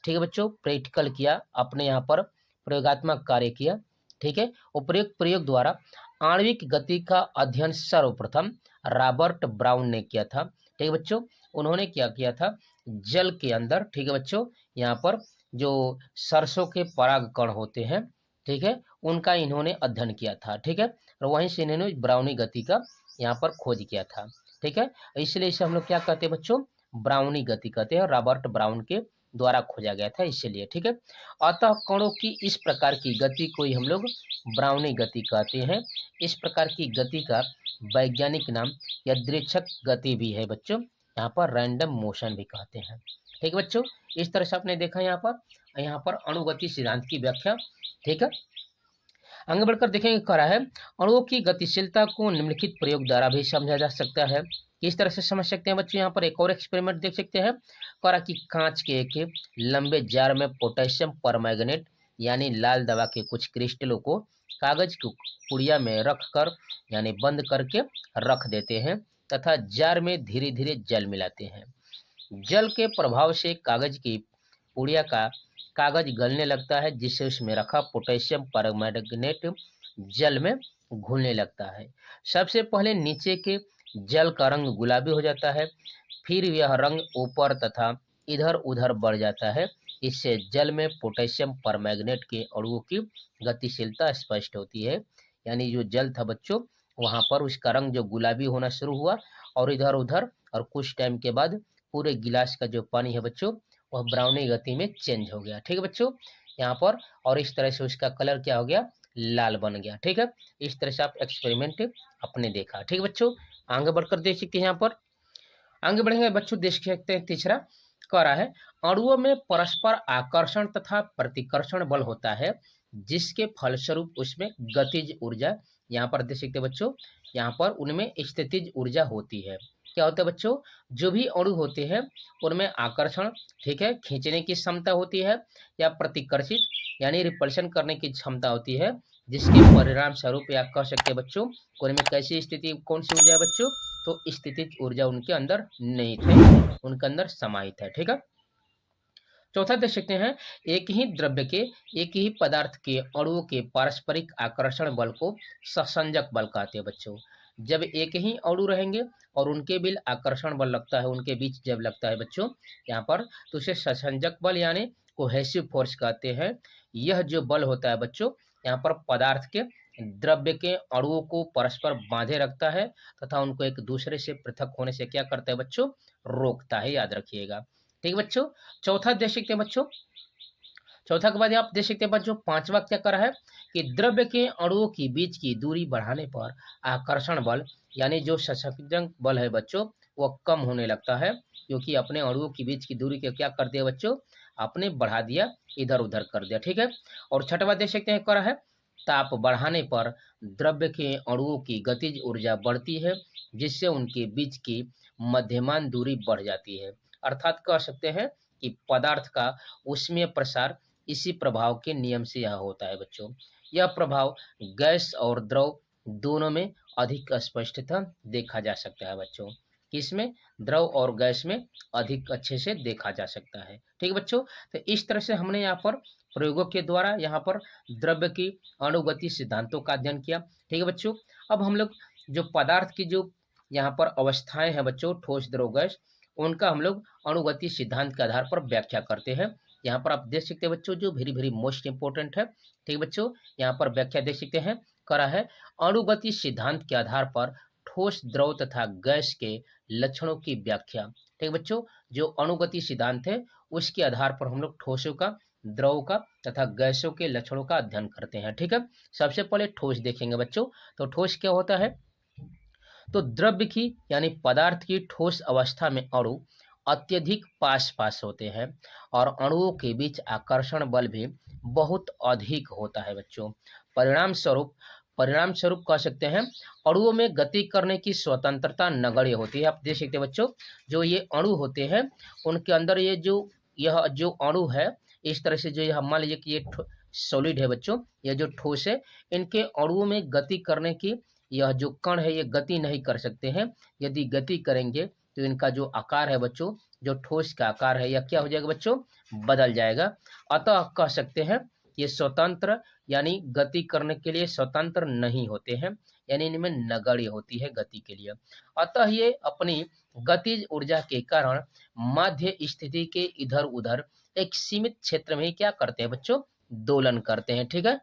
ठीक है बच्चों, प्रैक्टिकल किया, आपने यहाँ पर प्रयोगात्मक कार्य किया, ठीक है, उपयुक्त प्रयोग द्वारा आणविक गति का अध्ययन सर्वप्रथम रॉबर्ट ब्राउन ने किया था। ठीक है बच्चों, उन्होंने क्या किया था, जल के अंदर, ठीक है बच्चों, यहाँ पर जो सरसों के पराग कण होते हैं, ठीक है, उनका इन्होंने अध्ययन किया था। ठीक है, और वहीं से इन्होंने ब्राउनी गति का यहाँ पर खोज किया था। ठीक है, इसलिए इसे हम लोग क्या कहते हैं बच्चों, ब्राउनी गति कहते हैं, रॉबर्ट ब्राउन के द्वारा खोजा गया था इसलिए। ठीक है, अतः कणों की इस प्रकार की गति को ही हम लोग ब्राउनी गति कहते हैं। इस प्रकार की गति का वैज्ञानिक नाम यादृच्छिक गति भी है बच्चों, यहाँ पर रैंडम मोशन भी कहते हैं। ठीक है बच्चों, इस तरह से आपने देखा यहाँ पर अणुगति सिद्धांत की व्याख्या। ठीक है, आगे बढ़कर देखेंगे करा है, अणुओं की गतिशीलता को निम्नलिखित प्रयोग द्वारा भी समझा जा सकता है। किस तरह से समझ सकते हैं बच्चों, यहाँ पर एक और एक्सपेरिमेंट देख सकते हैं, करा कि कांच के एक लंबे जार में पोटेशियम परमैंगनेट यानी लाल दवा के कुछ क्रिस्टलों को कागज की पुड़िया में रखकर यानी बंद करके रख देते हैं तथा जार में धीरे धीरे जल मिलाते हैं। जल के प्रभाव से कागज की पुड़िया का कागज गलने लगता है, जिससे उसमें रखा पोटेशियम परमैंगनेट जल में घुलने लगता है। सबसे पहले नीचे के जल का रंग गुलाबी हो जाता है, फिर यह रंग ऊपर तथा इधर उधर बढ़ जाता है। इससे जल में पोटेशियम परमैंगनेट के अणुओं की गतिशीलता स्पष्ट होती है। यानी जो जल था बच्चों, वहां पर उसका रंग जो गुलाबी होना शुरू हुआ और इधर उधर, और कुछ टाइम के बाद पूरे गिलास का जो पानी है बच्चों वह ब्राउनी गति में चेंज हो गया। ठीक है बच्चों, यहाँ पर, और इस तरह से उसका कलर क्या हो गया, लाल बन गया। ठीक है, इस तरह से आप एक्सपेरिमेंट अपने देखा। ठीक है बच्चों, आगे बढ़कर देख सकते हैं, यहाँ पर आगे बढ़ेंगे बच्चों, देख सकते हैं तीसरा कह रहा है, अणुओं में परस्पर आकर्षण तथा प्रतिकर्षण बल होता है, जिसके फलस्वरूप उसमें गतिज ऊर्जा, यहाँ पर देख सकते हैं बच्चों, यहाँ पर उनमें स्थितिज ऊर्जा होती है। क्या होता है बच्चों, जो भी अणु होते हैं उनमें आकर्षण, ठीक है, खींचने की क्षमता होती है, या प्रतिकर्षित यानी रिपल्शन करने की क्षमता होती है, जिसके परिणाम स्वरूप या कह सकते हैं बच्चों उनमें कैसी स्थिति, कौन सी ऊर्जा है बच्चों, तो स्थितिज ऊर्जा उनके अंदर नहीं थे, उनके अंदर समाहित है। ठीक है, चौथा देख सकते हैं, एक ही द्रव्य के, एक ही पदार्थ के अणुओं के पारस्परिक आकर्षण बल को सहसंजक बल कहते हैं बच्चों। जब एक ही अणु रहेंगे और उनके भी आकर्षण बल लगता है, उनके बीच जब लगता है बच्चों यहाँ पर, तो उसे सहसंजक बल यानी कोहेसिव फोर्स कहते हैं। यह जो बल होता है बच्चों यहाँ पर पदार्थ के द्रव्य के अणुओं को परस्पर बांधे रखता है तथा उनको एक दूसरे से पृथक होने से क्या करता है बच्चों, रोकता है, याद रखिएगा। ठीक बच्चों, चौथा देख सकते हैं बच्चों, चौथा के बाद आप देख सकते हैं बच्चों, पांचवा क्या कर रहा है कि द्रव्य के अणुओं के बीच की दूरी बढ़ाने पर आकर्षण बल यानी जो सहसंजक बल है बच्चों वो कम होने लगता है, क्योंकि अपने अणुओं के बीच की दूरी को क्या कर दिया बच्चों, आपने बढ़ा दिया, इधर उधर कर दिया। ठीक है, और छठवा देख सकते हैं कर रहा है, ताप बढ़ाने पर द्रव्य के अणुओं की गतिज ऊर्जा बढ़ती है, जिससे उनके बीच की मध्यमान दूरी बढ़ जाती है। अर्थात कह सकते हैं कि पदार्थ का ऊष्मीय प्रसार इसी प्रभाव के नियम से यह होता है बच्चों। यह प्रभाव गैस और द्रव दोनों में अधिक स्पष्टता देखा जा सकता है बच्चों। किसमें, द्रव और गैस में अधिक अच्छे से देखा जा सकता है। ठीक है बच्चों, तो इस तरह से हमने यहाँ पर प्रयोगों के द्वारा यहाँ पर द्रव्य की अणुगति सिद्धांतों का अध्ययन किया। ठीक है बच्चों, अब हम लोग जो पदार्थ की जो यहाँ पर अवस्थाएं हैं बच्चों, ठोस द्रव गैस, उनका हम लोग अणुगति सिद्धांत के आधार पर व्याख्या करते हैं। यहाँ पर आप देख सकते हैं बच्चों, जो वेरी वेरी मोस्ट इंपोर्टेंट है। ठीक है बच्चों, यहाँ पर व्याख्या देख सकते हैं करा है, अणुगति सिद्धांत के आधार पर ठोस द्रव तथा गैस के लक्षणों की व्याख्या। ठीक है बच्चों, जो अणुगति सिद्धांत है उसके आधार पर हम लोग ठोसों का, द्रव का तथा गैसों के लक्षणों का अध्ययन करते हैं। ठीक है, सबसे पहले ठोस देखेंगे बच्चों। तो ठोस क्या होता है, तो द्रव्य की यानी पदार्थ की ठोस अवस्था में अणु अत्यधिक पास पास होते हैं और अणुओं के बीच आकर्षण बल भी बहुत अधिक होता है बच्चों। परिणाम स्वरूप कह सकते हैं अणुओं में गति करने की स्वतंत्रता नगण्य होती है। आप देख सकते हैं बच्चों, जो ये अणु होते हैं उनके अंदर यह जो अणु है, इस तरह से जो यह मान लीजिए कि ये सॉलिड है बच्चों, यह जो ठोस है, इनके अणुओं में गति करने की यह जो कण है ये गति नहीं कर सकते हैं। यदि गति करेंगे तो इनका जो आकार है बच्चों, जो ठोस का आकार है, यह क्या हो जाएगा बच्चों, बदल जाएगा। अतः कह सकते हैं ये स्वतंत्र यानी गति करने के लिए स्वतंत्र नहीं होते हैं, यानी इनमें नगण्य होती है गति के लिए। अतः ये अपनी गतिज ऊर्जा के कारण मध्य स्थिति के इधर उधर एक सीमित क्षेत्र में ही क्या करते हैं बच्चों, दोलन करते हैं। ठीक है,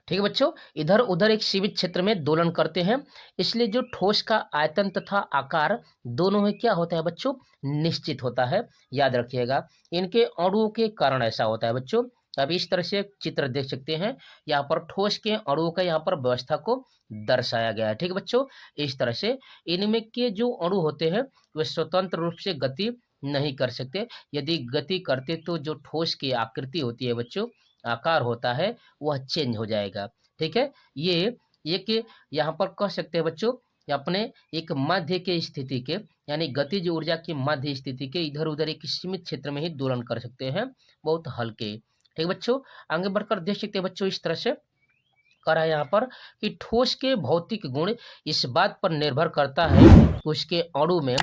ठीक है बच्चों, इधर उधर एक सीमित क्षेत्र में दोलन करते हैं। इसलिए जो ठोस का आयतन तथा आकार दोनों में क्या होता है बच्चों, निश्चित होता है, याद रखिएगा। इनके अणुओं के कारण ऐसा होता है बच्चों। अब इस तरह से चित्र देख सकते हैं, यहाँ पर ठोस के अणुओं का यहाँ पर व्यवस्था को दर्शाया गया है। ठीक है बच्चों, इस तरह से इनमें के जो अणु होते हैं वे स्वतंत्र रूप से गति नहीं कर सकते। यदि गति करते तो जो ठोस की आकृति होती है बच्चों, आकार होता है, वह चेंज हो जाएगा। ठीक है, ये कि यहाँ पर कह सकते हैं बच्चों, अपने एक मध्य के स्थिति के यानी गतिज ऊर्जा की मध्य स्थिति के इधर उधर एक सीमित क्षेत्र में ही दोलन कर सकते हैं, बहुत हल्के। ठीक बच्चों, आगे बढ़कर देख सकते हैं बच्चों, इस तरह से करा है यहाँ पर कि ठोस के भौतिक गुण इस बात पर निर्भर करता है कि उसके अणु में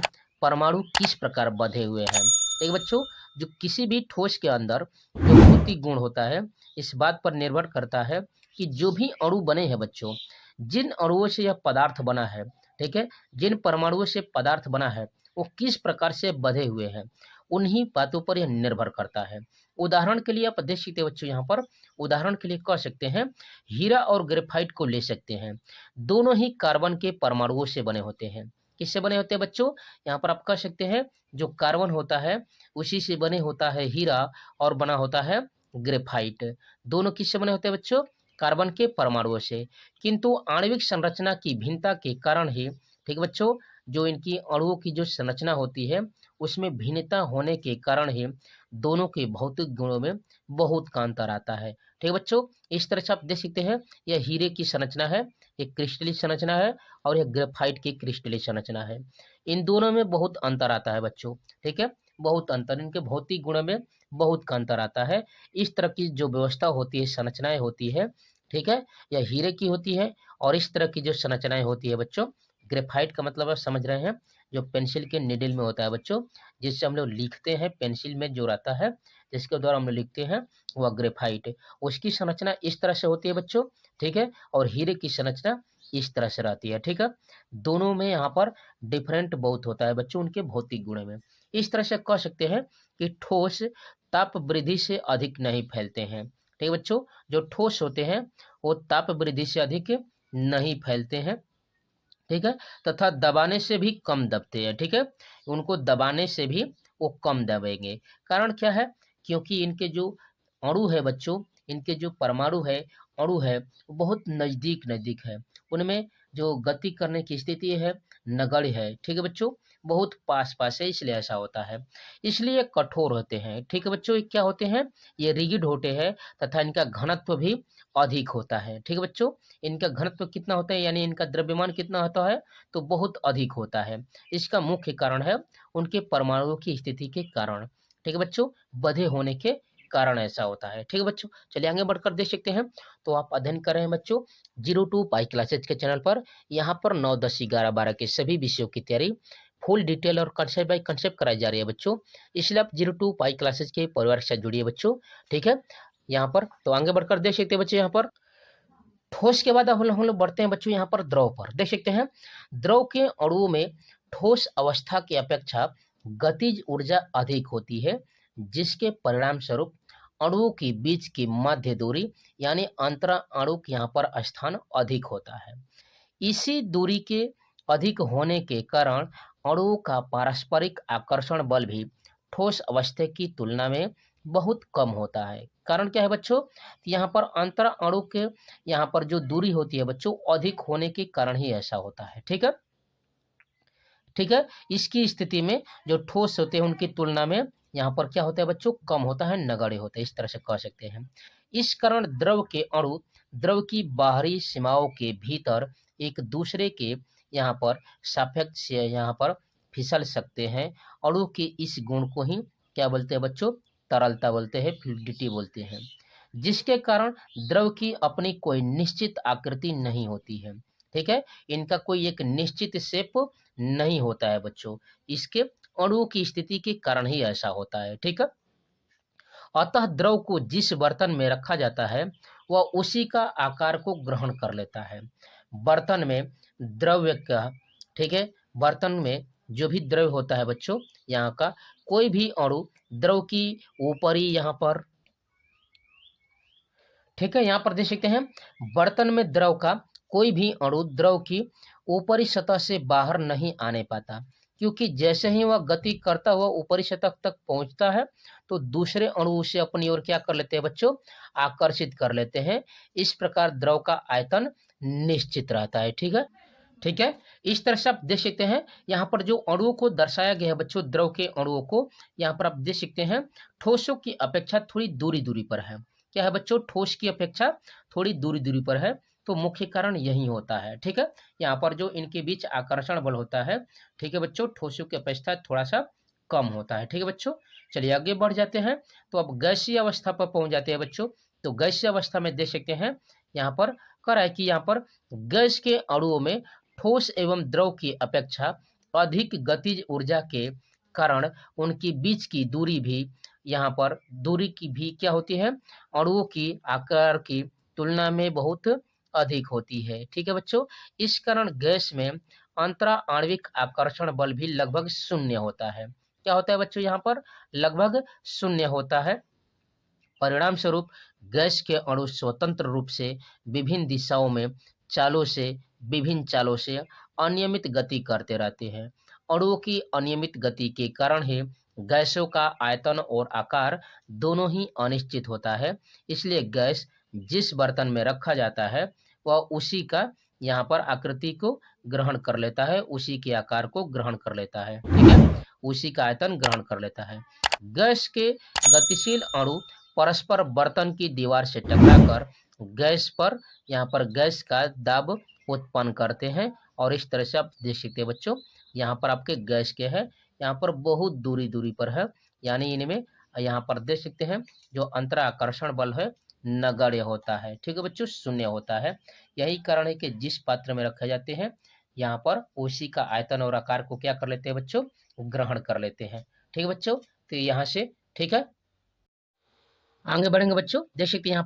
परमाणु किस प्रकार बंधे हुए हैं। ठीक बच्चों, जो किसी भी ठोस के अंदर जो भौतिक गुण होता है इस बात पर निर्भर करता है कि जो भी अणु बने हैं बच्चों, जिन अणुओं से यह पदार्थ बना है, ठीक है, जिन परमाणुओं से पदार्थ बना है वो किस प्रकार से बंधे हुए हैं, उन्हीं बातों पर यह निर्भर करता है। उदाहरण के लिए आप देख सकते हैं बच्चों, यहाँ पर उदाहरण के लिए कह सकते हैं हीरा और ग्रेफाइट को ले सकते हैं। दोनों ही कार्बन के परमाणुओं से बने होते हैं। किससे बने होते हैं बच्चों, यहाँ पर आप कह सकते हैं जो कार्बन होता है उसी से बने होता है हीरा और बना होता है ग्रेफाइट। दोनों किससे बने होते हैं बच्चों, कार्बन के परमाणुओं से। किंतु आणविक संरचना की भिन्नता के कारण ही, ठीक बच्चों, जो इनकी अणुओं की जो संरचना होती है उसमें भिन्नता होने के कारण ही दोनों के भौतिक गुणों में बहुत का अंतर आता है। ठीक है बच्चों, इस तरह से आप देख सकते हैं यह हीरे की संरचना है, एक क्रिस्टलीय संरचना है, और यह ग्रेफाइट की क्रिस्टलीय संरचना है। इन दोनों में बहुत अंतर आता है बच्चों। ठीक है, बहुत अंतर, इनके भौतिक गुणों में बहुत का अंतर आता है। इस तरह की जो व्यवस्था होती है, संरचनाएं होती है, ठीक है, यह हीरे की होती है, और इस तरह की जो संरचनाएं होती है बच्चों ग्रेफाइट का मतलब आप समझ रहे हैं, जो पेंसिल के निडल में होता है बच्चों, जिससे हम लोग लिखते हैं, पेंसिल में जो रहता है जिसके द्वारा हम लोग लिखते हैं वह ग्रेफाइट है। उसकी संरचना इस तरह से होती है बच्चों, ठीक है, और हीरे की संरचना इस तरह से रहती है, ठीक है। दोनों में यहाँ पर डिफरेंट बहुत होता है बच्चों उनके भौतिक गुण में। इस तरह से कह सकते हैं कि ठोस ताप वृद्धि से अधिक नहीं फैलते हैं, ठीक है बच्चों। जो ठोस होते हैं वो ताप वृद्धि से अधिक नहीं फैलते हैं, ठीक है, तथा दबाने से भी कम दबते हैं, ठीक है। उनको दबाने से भी वो कम दबेंगे। कारण क्या है? क्योंकि इनके जो अणु है बच्चों, इनके जो परमाणु है, अणु है, वो बहुत नजदीक नजदीक है। उनमें जो गति करने की स्थिति है नगण्य है, ठीक है बच्चों, बहुत पास पास है, इसलिए ऐसा होता है। इसलिए कठोर होते हैं, ठीक है बच्चों। ये क्या होते हैं? ये रिगिड होते हैं तथा इनका घनत्व भी अधिक होता है, ठीक है बच्चों। इनका घनत्व कितना होता है, यानी इनका द्रव्यमान कितना होता है? तो बहुत अधिक होता है। इसका मुख्य कारण है उनके परमाणुओं की स्थिति के कारण, ठीक है बच्चों, बधे होने के कारण ऐसा होता है, ठीक है बच्चों। चलिए आगे बढ़कर देख सकते हैं। तो आप अध्ययन कर रहे हैं बच्चों 02 पाई क्लासेज के चैनल पर। यहाँ पर 9, 10, 11, 12 के सभी विषयों की तैयारी फुल डिटेल और कंसेप्ट बाय कंसेप्ट कराई जा रही है बच्चों। इसलिए आप 02 पाई क्लासेज के परिवार के साथ जुड़िए बच्चों, ठीक है। यहाँ पर तो आगे बढ़कर देख सकते हैं बच्चों, यहाँ पर ठोस के बाद अब हम लोग बढ़ते हैं बच्चों यहाँ पर द्रव पर। देख सकते हैं द्रव के अणुओं में ठोस अवस्था की अपेक्षा गतिज ऊर्जा अधिक होती है, जिसके परिणाम स्वरूप अणुओं के बीच की मध्य दूरी यानी अंतरा अणुक यहाँ पर स्थान अधिक होता है। इसी दूरी के अधिक होने के कारण अणुओं का पारस्परिक आकर्षण बल भी ठोस अवस्था की तुलना में बहुत कम होता है। कारण क्या है बच्चों? यहाँ पर अंतर अणु के यहाँ पर जो दूरी होती है बच्चों अधिक होने के कारण ही ऐसा होता है, ठीक है, ठीक है। इसकी स्थिति में जो ठोस होते हैं उनकी तुलना में यहाँ पर क्या होता है बच्चों? कम होता है, नगण्य होता है, इस तरह से कह सकते हैं। इस कारण द्रव के अणु द्रव की बाहरी सीमाओं के भीतर एक दूसरे के यहाँ पर सापेक्ष यहाँ पर फिसल सकते हैं। अणु के इस गुण को ही क्या बोलते हैं बच्चों? तरलता बोलते हैं, फ्लूइडिटी बोलते हैं, जिसके कारण द्रव की अपनी कोई निश्चित आकृति नहीं होती है, ठीक है। इनका कोई एक निश्चित शेप नहीं होता है बच्चों, इसके अणुओं की स्थिति के कारण ही ऐसा होता है, ठीक है। अतः द्रव को जिस बर्तन में रखा जाता है वह उसी का आकार को ग्रहण कर लेता है। बर्तन में द्रव्य का, ठीक है, बर्तन में जो भी द्रव्य होता है बच्चों, यहाँ का कोई भी अणु द्रव की ऊपरी यहाँ पर, ठीक है, यहाँ पर देख सकते हैं बर्तन में द्रव का कोई भी अणु द्रव की ऊपरी सतह से बाहर नहीं आने पाता, क्योंकि जैसे ही वह गति करता हुआ ऊपरी सतह तक पहुंचता है तो दूसरे अणु उसे अपनी ओर क्या कर लेते हैं बच्चों? आकर्षित कर लेते हैं। इस प्रकार द्रव का आयतन निश्चित रहता है, ठीक है, ठीक है। इस तरह से आप देख सकते हैं यहाँ पर जो अणुओं को दर्शाया गया है बच्चों, द्रव के अणुओं को, यहाँ पर आप देख सकते हैं ठोसों की अपेक्षा थोड़ी दूरी दूरी पर है। क्या है बच्चों? ठोस की अपेक्षा थोड़ी दूरी दूरी पर है। तो मुख्य कारण यही होता है, ठीक है। यहाँ पर जो इनके बीच आकर्षण बल होता है, ठीक है बच्चों, ठोसों की अपेक्षा थोड़ा सा कम होता है, ठीक है बच्चों। चलिए आगे बढ़ जाते हैं। तो अब गैसीय अवस्था पर पहुंच जाते हैं बच्चों। तो गैसीय अवस्था में देख सकते हैं यहाँ पर कह रहा है कि यहाँ पर गैस के अणुओं में ठोस एवं द्रव की अपेक्षा अधिक गतिज ऊर्जा के कारण उनकी बीच की दूरी भी, यहाँ पर दूरी की भी क्या होती है? अणुओं की आकार की तुलना में बहुत अधिक होती है, ठीक है बच्चों। इस कारण गैस में अंतरा आणविक आकर्षण बल भी लगभग शून्य होता है। क्या होता है बच्चों? यहाँ पर लगभग शून्य होता है। परिणाम स्वरूप गैस के अणु स्वतंत्र रूप से विभिन्न दिशाओं में विभिन्न चालों से अनियमित गति करते रहते हैं। अणुओं की अनियमित गति के कारण ही गैसों का आयतन और आकार दोनों ही अनिश्चित होता है। इसलिए गैस जिस बर्तन में रखा जाता है वह उसी का यहाँ पर आकृति को ग्रहण कर लेता है, उसी के आकार को ग्रहण कर लेता है, ठीक है, उसी का आयतन ग्रहण कर लेता है। गैस के गतिशील अणु परस्पर बर्तन की दीवार से टकराकर गैस पर यहाँ पर गैस का दाब उत्पन्न करते हैं। और इस तरह से आप देख सकते हैं बच्चों, यहाँ पर आपके गैस के है, यहाँ पर बहुत दूरी दूरी पर है, यानी इनमें यहाँ पर देख सकते हैं जो अंतरा आकर्षण बल है नगण्य होता है, ठीक है बच्चों, शून्य होता है। यही कारण है कि जिस पात्र में रखे जाते हैं यहाँ पर उसी का आयतन और आकार को क्या कर लेते हैं बच्चों, ग्रहण कर लेते हैं। ठीक है बच्चों, तो यहाँ से ठीक है आगे बढ़ेंगे बच्चों। देख सकते हैं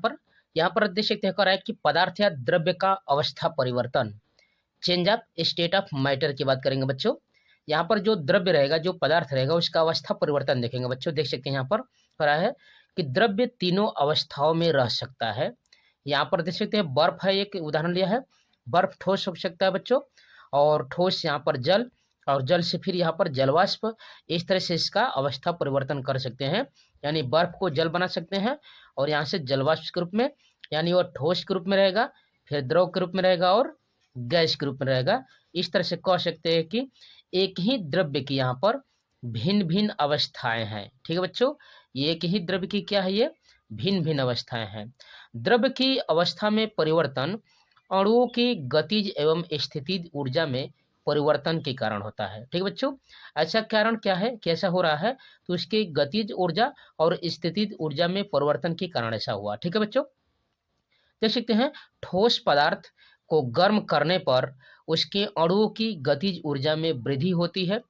यहाँ पर देख सकते हैं कह रहा है कि पदार्थ या द्रव्य का अवस्था परिवर्तन, change of state of matter की बात करेंगे बच्चों। यहाँ पर जो द्रव्य रहेगा, जो पदार्थ रहेगा, उसका अवस्था परिवर्तन देखेंगे बच्चों। देख सकते हैं यहाँ पर कह रहा है कि द्रव्य तीनों अवस्थाओं में रह सकता है। यहाँ पर देख सकते हैं बर्फ है, एक उदाहरण लिया है। बर्फ ठोस हो सकता है बच्चों, और ठोस यहाँ पर जल, और जल से फिर यहाँ पर जलवाष्प। इस तरह से इसका अवस्था परिवर्तन कर सकते हैं, यानी बर्फ को जल बना सकते हैं, और यहाँ से जलवाष्प के रूप में, यानी वह ठोस के रूप में रहेगा, फिर द्रव के रूप में रहेगा, और गैस के रूप में रहेगा। इस तरह से कह सकते हैं कि एक ही द्रव्य की यहाँ पर भिन्न भिन्न अवस्थाएं हैं। ठीक है बच्चों, ये एक ही द्रव्य की क्या है, ये भिन्न भिन्न अवस्थाएं हैं। द्रव्य की अवस्था में परिवर्तन अणुओं की गतिज एवं स्थितिज ऊर्जा में परिवर्तन के कारण होता है। ठीक है बच्चों, ऐसा कारण क्या है, कैसा हो रहा है, तो उसकी गतिज ऊर्जा और स्थितिज ऊर्जा में परिवर्तन के कारण ऐसा हुआ। ठीक है बच्चों, देख सकते हैं ठोस पदार्थ को गर्म करने पर उसके अणुओं की गतिज ऊर्जा में वृद्धि होती है।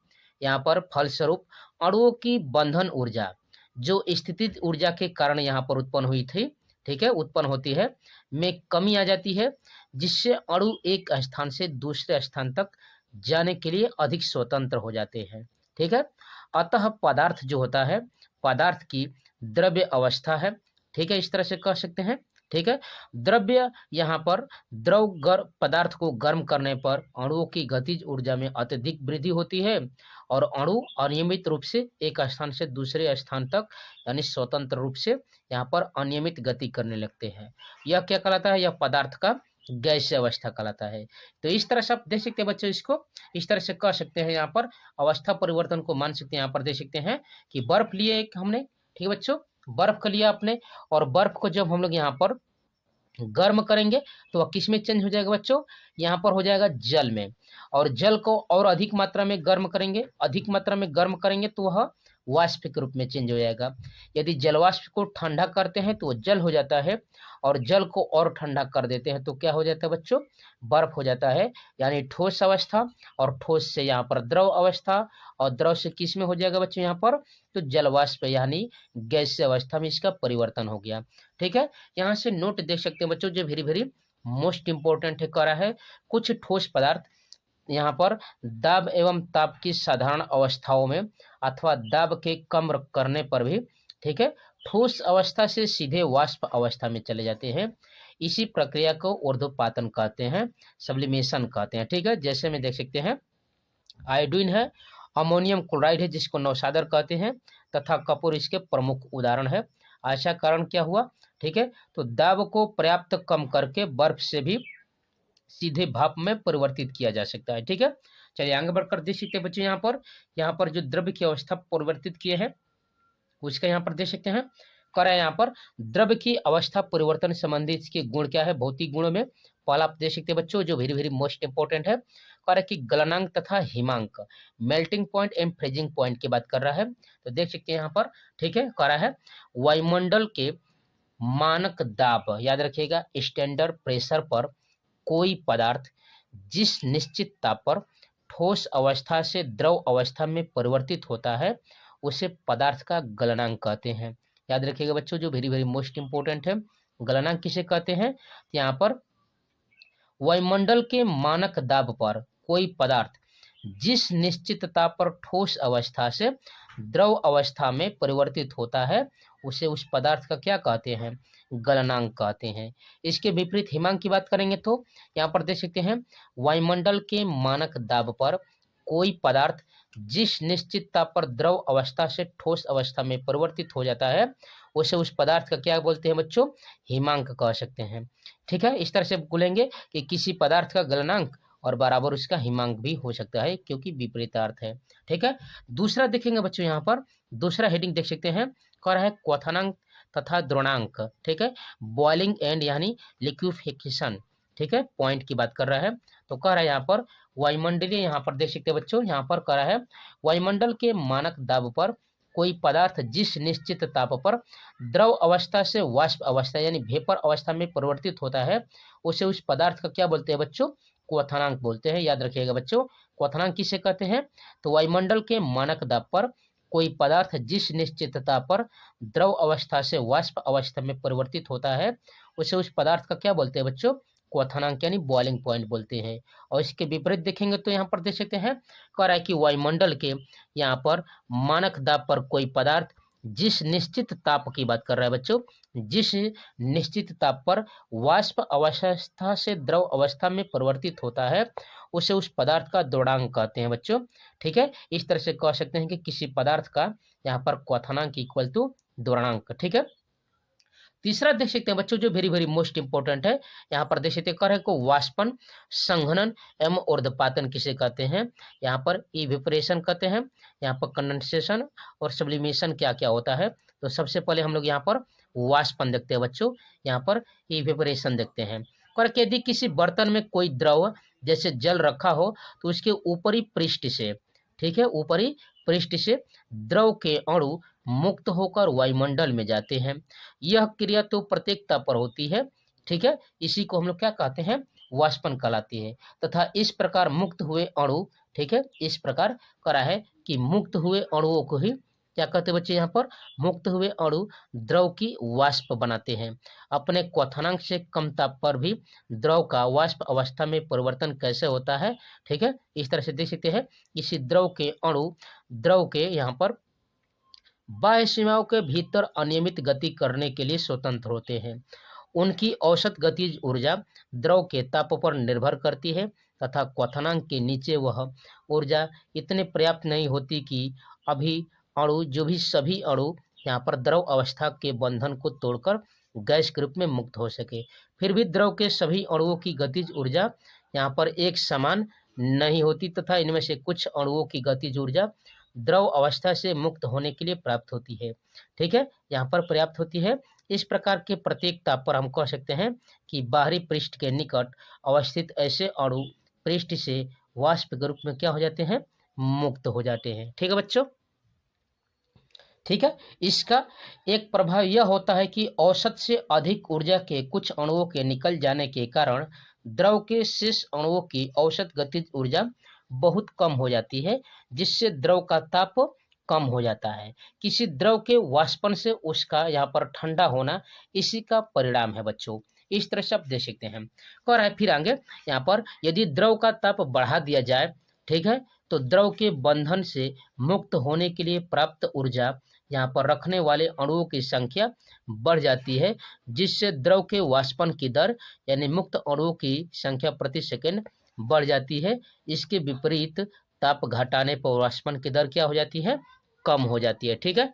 यहाँ पर फलस्वरूप अणुओं की बंधन ऊर्जा, जो स्थितिज ऊर्जा के कारण यहाँ पर उत्पन्न हुई थी, ठीक है, उत्पन्न होती है, में कमी आ जाती है, जिससे अणु एक स्थान से दूसरे स्थान तक जाने के लिए अधिक स्वतंत्र हो जाते हैं। ठीक है, अतः पदार्थ जो होता है, पदार्थ की द्रव्य अवस्था है। ठीक है, इस तरह से कह सकते हैं। ठीक है, द्रव्य यहाँ पर द्रव पदार्थ को गर्म करने पर अणुओं की गतिज ऊर्जा में अत्यधिक वृद्धि होती है, और अणु अनियमित रूप से एक स्थान से दूसरे स्थान तक, यानी स्वतंत्र रूप से यहाँ पर अनियमित गति करने लगते हैं। यह क्या कहलाता है, यह पदार्थ का गैसीय अवस्था कहलाता है। तो इस तरह से आप देख सकते हैं बच्चों, इसको इस तरह से कह सकते हैं, यहाँ पर अवस्था परिवर्तन को मान सकते हैं। यहाँ पर देख सकते हैं कि बर्फ लिए एक हमने, ठीक है बच्चों, बर्फ का लिया आपने, और बर्फ को जब हम लोग यहाँ पर गर्म करेंगे तो वह किस में चेंज हो जाएगा बच्चों, यहाँ पर हो जाएगा जल में, और जल को और अधिक मात्रा में गर्म करेंगे, अधिक मात्रा में गर्म करेंगे तो वह वाष्प के रूप में चेंज हो जाएगा। यदि जलवाष्प को ठंडा करते हैं तो वह जल हो जाता है, और जल को और ठंडा कर देते हैं तो क्या हो जाता है बच्चों, बर्फ हो जाता है, यानी ठोस अवस्था, और ठोस से यहाँ पर द्रव अवस्था, और द्रव से किस में हो जाएगा बच्चों, यहाँ पर तो जलवाष्प यानी गैसीय अवस्था में इसका परिवर्तन हो गया। ठीक है, यहाँ से नोट देख सकते हैं बच्चों, जो वेरी वेरी मोस्ट इंपोर्टेंट है, कह रहा है कुछ ठोस पदार्थ यहाँ पर दाब एवं ताप की साधारण अवस्थाओं में अथवा दाब के कम करने पर भी, ठीक है, ठोस अवस्था से सीधे वाष्प अवस्था में चले जाते हैं। इसी प्रक्रिया को ऊर्ध्वपातन कहते हैं, सब्लिमेशन कहते हैं। ठीक है, जैसे में देख सकते हैं आयोडीन है, अमोनियम क्लोराइड है जिसको नौशादर कहते हैं, तथा कपूर इसके प्रमुख उदाहरण है। ऐसा कारण क्या हुआ, ठीक है, तो दाब को पर्याप्त कम करके बर्फ से भी सीधे भाप में परिवर्तित किया जा सकता है। ठीक है, चलिए आगे बढ़कर देख सकते हैं बच्चों, यहाँ पर जो द्रव्य की अवस्था परिवर्तित किए हैं उसका यहाँ पर देख सकते हैं, कह रहा है यहाँ पर द्रव्य की अवस्था परिवर्तन संबंधी इसके गुण क्या है, भौतिक गुणों में पहला आप देख सकते हैं बच्चों, जो वेरी वेरी मोस्ट इंपोर्टेंट है, कह रहा है कि गलनांक तथा हिमांक, melting point and freezing point की बात कर रहा है। तो देख सकते हैं यहाँ पर, ठीक है, कह रहा है वायुमंडल के मानक दाब, याद रखिएगा, स्टैंडर्ड प्रेशर पर कोई पदार्थ जिस निश्चित ताप पर ठोस अवस्था से द्रव अवस्था में परिवर्तित होता है उसे पदार्थ का गलनांक कहते हैं। याद रखिएगा बच्चों, जो वेरी वेरी मोस्ट इंपोर्टेंट है, गलनांक किसे कहते हैं, यहाँ पर वायुमंडल के मानक दाब पर कोई पदार्थ जिस निश्चित ताप पर ठोस अवस्था से द्रव अवस्था में परिवर्तित होता है उसे उस पदार्थ का क्या कहते हैं, गलनांक कहते हैं। इसके विपरीत हिमांक की बात करेंगे तो यहाँ पर देख सकते हैं वायुमंडल के मानक दाब पर कोई पदार्थ जिस निश्चित ताप पर द्रव अवस्था से ठोस अवस्था में परिवर्तित हो जाता है उसे उस पदार्थ का क्या बोलते हैं बच्चों, हिमांक कह सकते हैं। ठीक है, इस तरह से बोलेंगे कि किसी पदार्थ का गलनांक और बराबर उसका हिमांक भी हो सकता है, क्योंकि विपरीतार्थ है। ठीक है, दूसरा देखेंगे बच्चों, यहाँ पर दूसरा हेडिंग देख सकते हैं, कह रहा है क्वथनांक तथा द्रोणांक। ठीक है, बॉइलिंग एंड यानी लिक्विफिकेशन, ठीक है, पॉइंट की बात कर रहा है। तो कह रहा है यहाँ पर वायुमंडलीय, यहाँ पर देख सकते हैं बच्चों, यहाँ पर कह रहा है वायुमंडल के मानक दाब पर कोई पदार्थ जिस निश्चित ताप पर द्रव अवस्था से वाष्प अवस्था यानी वेपर अवस्था में परिवर्तित होता है उसे उस पदार्थ का क्या बोलते हैं बच्चों, क्वथनांक बोलते हैं। याद रखिएगा बच्चों, क्वथनांक किसे कहते हैं? तो वायुमंडल के मानक दाब पर कोई पदार्थ जिस निश्चितता पर द्रव अवस्था से वाष्प अवस्था में परिवर्तित होता है उसे उस पदार्थ का क्या बोलते हैं बच्चों? क्वथनांक यानी बॉइलिंग पॉइंट बोलते हैं। और इसके विपरीत देखेंगे तो यहाँ पर देख सकते हैं, कह रहा है कि वायुमंडल के यहाँ पर मानक दाब पर कोई पदार्थ जिस निश्चित ताप की बात कर रहा है बच्चों, जिस निश्चित ताप पर वाष्प अवस्था से द्रव अवस्था में परिवर्तित होता है उसे उस पदार्थ का द्रवणांक कहते हैं बच्चों। ठीक है, इस तरह से कह सकते हैं कि किसी पदार्थ का यहाँ पर क्वथनांक इक्वल टू द्रवणांक। ठीक है, तीसरा देख सकते हैं बच्चों, जो वेरी वेरी मोस्ट इंपॉर्टेंट है, यहाँ पर देख सकते हैं को वाष्पन, संघनन एवं ऊर्ध्वपातन किसे कहते हैं? यहाँ पर इवेपोरेशन कहते हैं, यहाँ पर कंडेंसेशन और सब्लिमेशन क्या क्या होता है। तो सबसे पहले हम लोग यहाँ पर वाष्पन देखते हैं बच्चों, यहाँ पर इवेपोरेशन देखते हैं। और यदि किसी बर्तन में कोई द्रव जैसे जल रखा हो तो उसके ऊपरी पृष्ठ से, ठीक है, ऊपरी पृष्ठ से द्रव के अणु मुक्त होकर वायुमंडल में जाते हैं। यह क्रिया तो प्रत्येक ताप पर होती है। ठीक है, इसी को हम लोग क्या कहते हैं? वाष्पन कहलाती है। तथा इस प्रकार मुक्त हुए अणु, ठीक है, इस प्रकार करा है कि मुक्त हुए अणुओं को ही क्या कहते हैं बच्चे? यहाँ पर मुक्त हुए अणु द्रव की वाष्प बनाते हैं। अपने क्वथनांक से कम ताप पर भी द्रव का वाष्प अवस्था में परिवर्तन कैसे होता है? ठीक है, इस तरह से देख सकते हैं, इसी द्रव के अणु द्रव के यहाँ पर बाह्य सीमाओं के भीतर अनियमित गति करने के लिए स्वतंत्र होते हैं। उनकी औसत गतिज ऊर्जा द्रव के ताप पर निर्भर करती है तथा क्वथनांक के नीचे वह ऊर्जा इतने पर्याप्त नहीं होती कि सभी अणु यहाँ पर द्रव अवस्था के बंधन को तोड़कर गैस के रूप में मुक्त हो सके। फिर भी द्रव के सभी अणुओं की गतिज ऊर्जा यहाँ पर एक समान नहीं होती तथा इनमें से कुछ अणुओं की गतिज ऊर्जा द्रव अवस्था से मुक्त होने के लिए प्राप्त होती है। ठीक है, यहाँ पर पर्याप्त होती है। इस प्रकार के प्रत्येक ताप पर हम कह सकते हैं कि बाहरी पृष्ठ के निकट अवस्थित ऐसे अणु पृष्ठ से वाष्प के रूप में क्या हो जाते हैं? मुक्त हो जाते हैं। ठीक है बच्चों, ठीक है, इसका एक प्रभाव यह होता है कि औसत से अधिक ऊर्जा के कुछ अणुओं के निकल जाने के कारण द्रव के शेष अणुओं की औसत गतिज ऊर्जा बहुत कम हो जाती है, जिससे द्रव का ताप कम हो जाता है। किसी द्रव के वाष्पन से उसका यहाँ पर ठंडा होना इसी का परिणाम है बच्चों। इस तरह से आप देख सकते हैं। कह रहा है फिर आगे यहाँ पर, यदि द्रव का ताप बढ़ा दिया जाए, ठीक है, तो द्रव के बंधन से मुक्त होने के लिए प्राप्त ऊर्जा यहाँ पर रखने वाले अणुओं की संख्या बढ़ जाती है, जिससे द्रव के वाष्पन की दर यानी मुक्त अणुओं की संख्या प्रति सेकंड बढ़ जाती है। इसके विपरीत ताप घटाने पर वाष्पन की दर क्या हो जाती है? कम हो जाती है। ठीक है,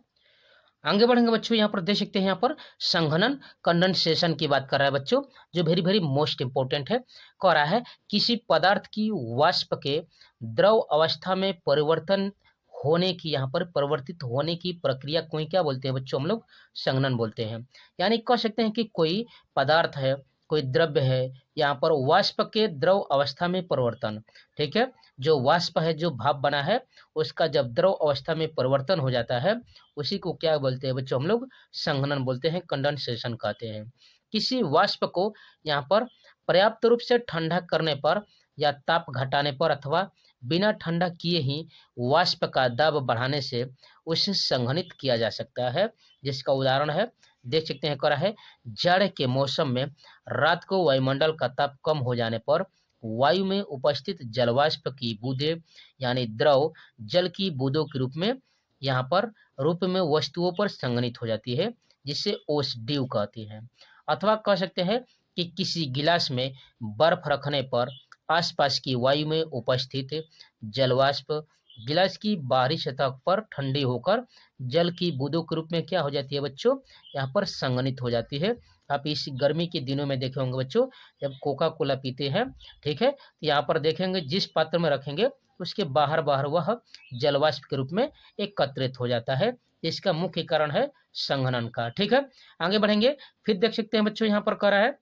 आगे बढ़ेंगे बच्चों। यहाँ पर देख सकते हैं, यहाँ पर संघनन कंडेंसेशन की बात कर रहा है बच्चों, जो वेरी वेरी मोस्ट इंपॉर्टेंट है। कह रहा है किसी पदार्थ की वाष्प के द्रव अवस्था में परिवर्तन होने की, यहाँ पर परिवर्तित होने की प्रक्रिया को क्या बोलते हैं बच्चों? हम लोग संघनन बोलते हैं। यानी कह सकते हैं कि कोई पदार्थ है, कोई द्रव्य है, यहाँ पर वाष्प के द्रव अवस्था में परिवर्तन, ठीक है, जो वाष्प है, जो भाप बना है, उसका जब द्रव अवस्था में परिवर्तन हो जाता है उसी को क्या बोलते हैं बच्चों? हम लोग संघनन बोलते हैं, कंडेंसेशन कहते हैं। किसी वाष्प को यहाँ पर पर्याप्त रूप से ठंडा करने पर या ताप घटाने पर अथवा बिना ठंडा किए ही वाष्प का दाब बढ़ाने से उसे संघनित किया जा सकता है, जिसका उदाहरण है, देख सकते हैं, करा है जाड़े के मौसम में रात को वायुमंडल का ताप कम हो जाने पर वायु में उपस्थित जलवाष्प की बूंदें यानी द्रव जल की बूंदों के रूप में वस्तुओं पर संघनित हो जाती है, जिसे ओसडीव कहती है। अथवा कह सकते हैं कि किसी गिलास में बर्फ रखने पर आसपास की वायु में उपस्थित जलवाष्प गिलास की बाहरी सतह पर ठंडी होकर जल की बूंदों के रूप में क्या हो जाती है बच्चों? यहाँ पर संघनित हो जाती है। आप इस गर्मी के दिनों में देखे होंगे बच्चों, जब कोका कोला पीते हैं, ठीक है, तो यहाँ पर देखेंगे जिस पात्र में रखेंगे उसके बाहर वह जलवाष्प के रूप में एकत्रित हो जाता है। इसका मुख्य कारण है संघनन का। ठीक है, आगे बढ़ेंगे। फिर देख सकते हैं बच्चों, यहाँ पर कह रहा है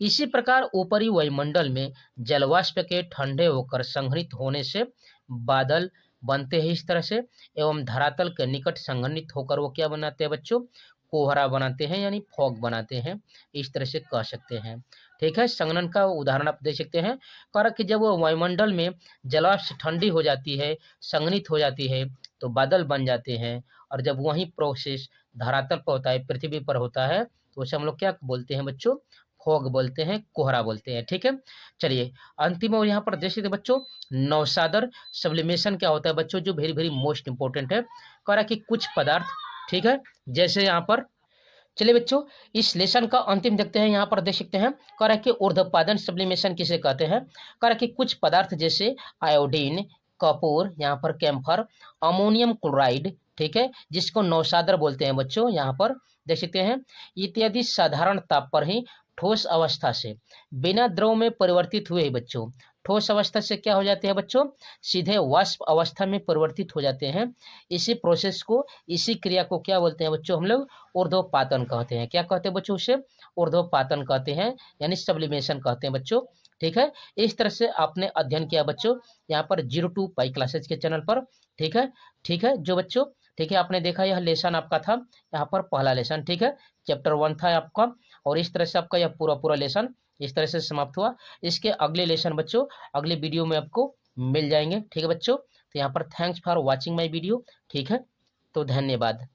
इसी प्रकार ऊपरी वायुमंडल में जलवाष्प के ठंडे होकर संघनित होने से बादल बनते हैं इस तरह से, एवं धरातल के निकट संघनित होकर वो क्या बनाते हैं बच्चों? कोहरा बनाते हैं यानी फॉग बनाते हैं, इस तरह से कह सकते हैं। ठीक है, संघनन का उदाहरण आप देख सकते हैं। कह कि जब वो वायुमंडल में जलांश ठंडी हो जाती है, संघनित हो जाती है, तो बादल बन जाते हैं। और जब वही प्रोसेस धरातल पर होता है, पृथ्वी पर होता है, तो उसे हम लोग क्या बोलते हैं बच्चों? फॉग बोलते हैं, कोहरा बोलते हैं। ठीक है, चलिए अंतिम और यहाँ पर देख सकते बच्चों, नौसादर सब्लिमेशन क्या होता है बच्चों, जो वेरी वेरी मोस्ट इंपॉर्टेंट है। कह रहा कि कुछ पदार्थ, ठीक है, जैसे यहाँ पर, चलिए बच्चों इस लेसन का अंतिम देखते हैं। यहाँ पर देख सकते हैं, कह रहा है कि ऊर्ध्वपादन सब्लिमेशन किसे कहते हैं। कह रहा है कि कुछ पदार्थ जैसे आयोडीन, कपूर, यहाँ पर कैम्फर, अमोनियम क्लोराइड, ठीक है, जिसको नौसादर बोलते हैं बच्चों, यहाँ पर देख सकते हैं, इत्यादि साधारण ताप पर ही ठोस अवस्था से बिना द्रव में परिवर्तित हुए बच्चों, ठोस अवस्था से क्या हो जाते हैं बच्चों? सीधे वाष्प अवस्था में परिवर्तित हो जाते हैं। इसी प्रोसेस को, इसी क्रिया को क्या बोलते हैं बच्चों? हम लोग ऊर्ध्वपातन कहते हैं। क्या कहते हैं बच्चों? उसे ऊर्ध्वपातन कहते हैं, यानी सब्लिमेशन कहते हैं बच्चों। ठीक है, इस तरह से आपने अध्ययन किया बच्चों यहाँ पर 02 पाई क्लासेज के चैनल पर। ठीक है, ठीक है जो बच्चों, ठीक है, आपने देखा यह लेसन आपका था यहाँ पर पहला लेसन। ठीक है, चैप्टर 1 था आपका, और इस तरह से आपका यह पूरा पूरा लेसन इस तरह से समाप्त हुआ। इसके अगले लेसन बच्चों अगले वीडियो में आपको मिल जाएंगे। ठीक है बच्चों, तो यहाँ पर thanks for watching my video. ठीक है, तो धन्यवाद।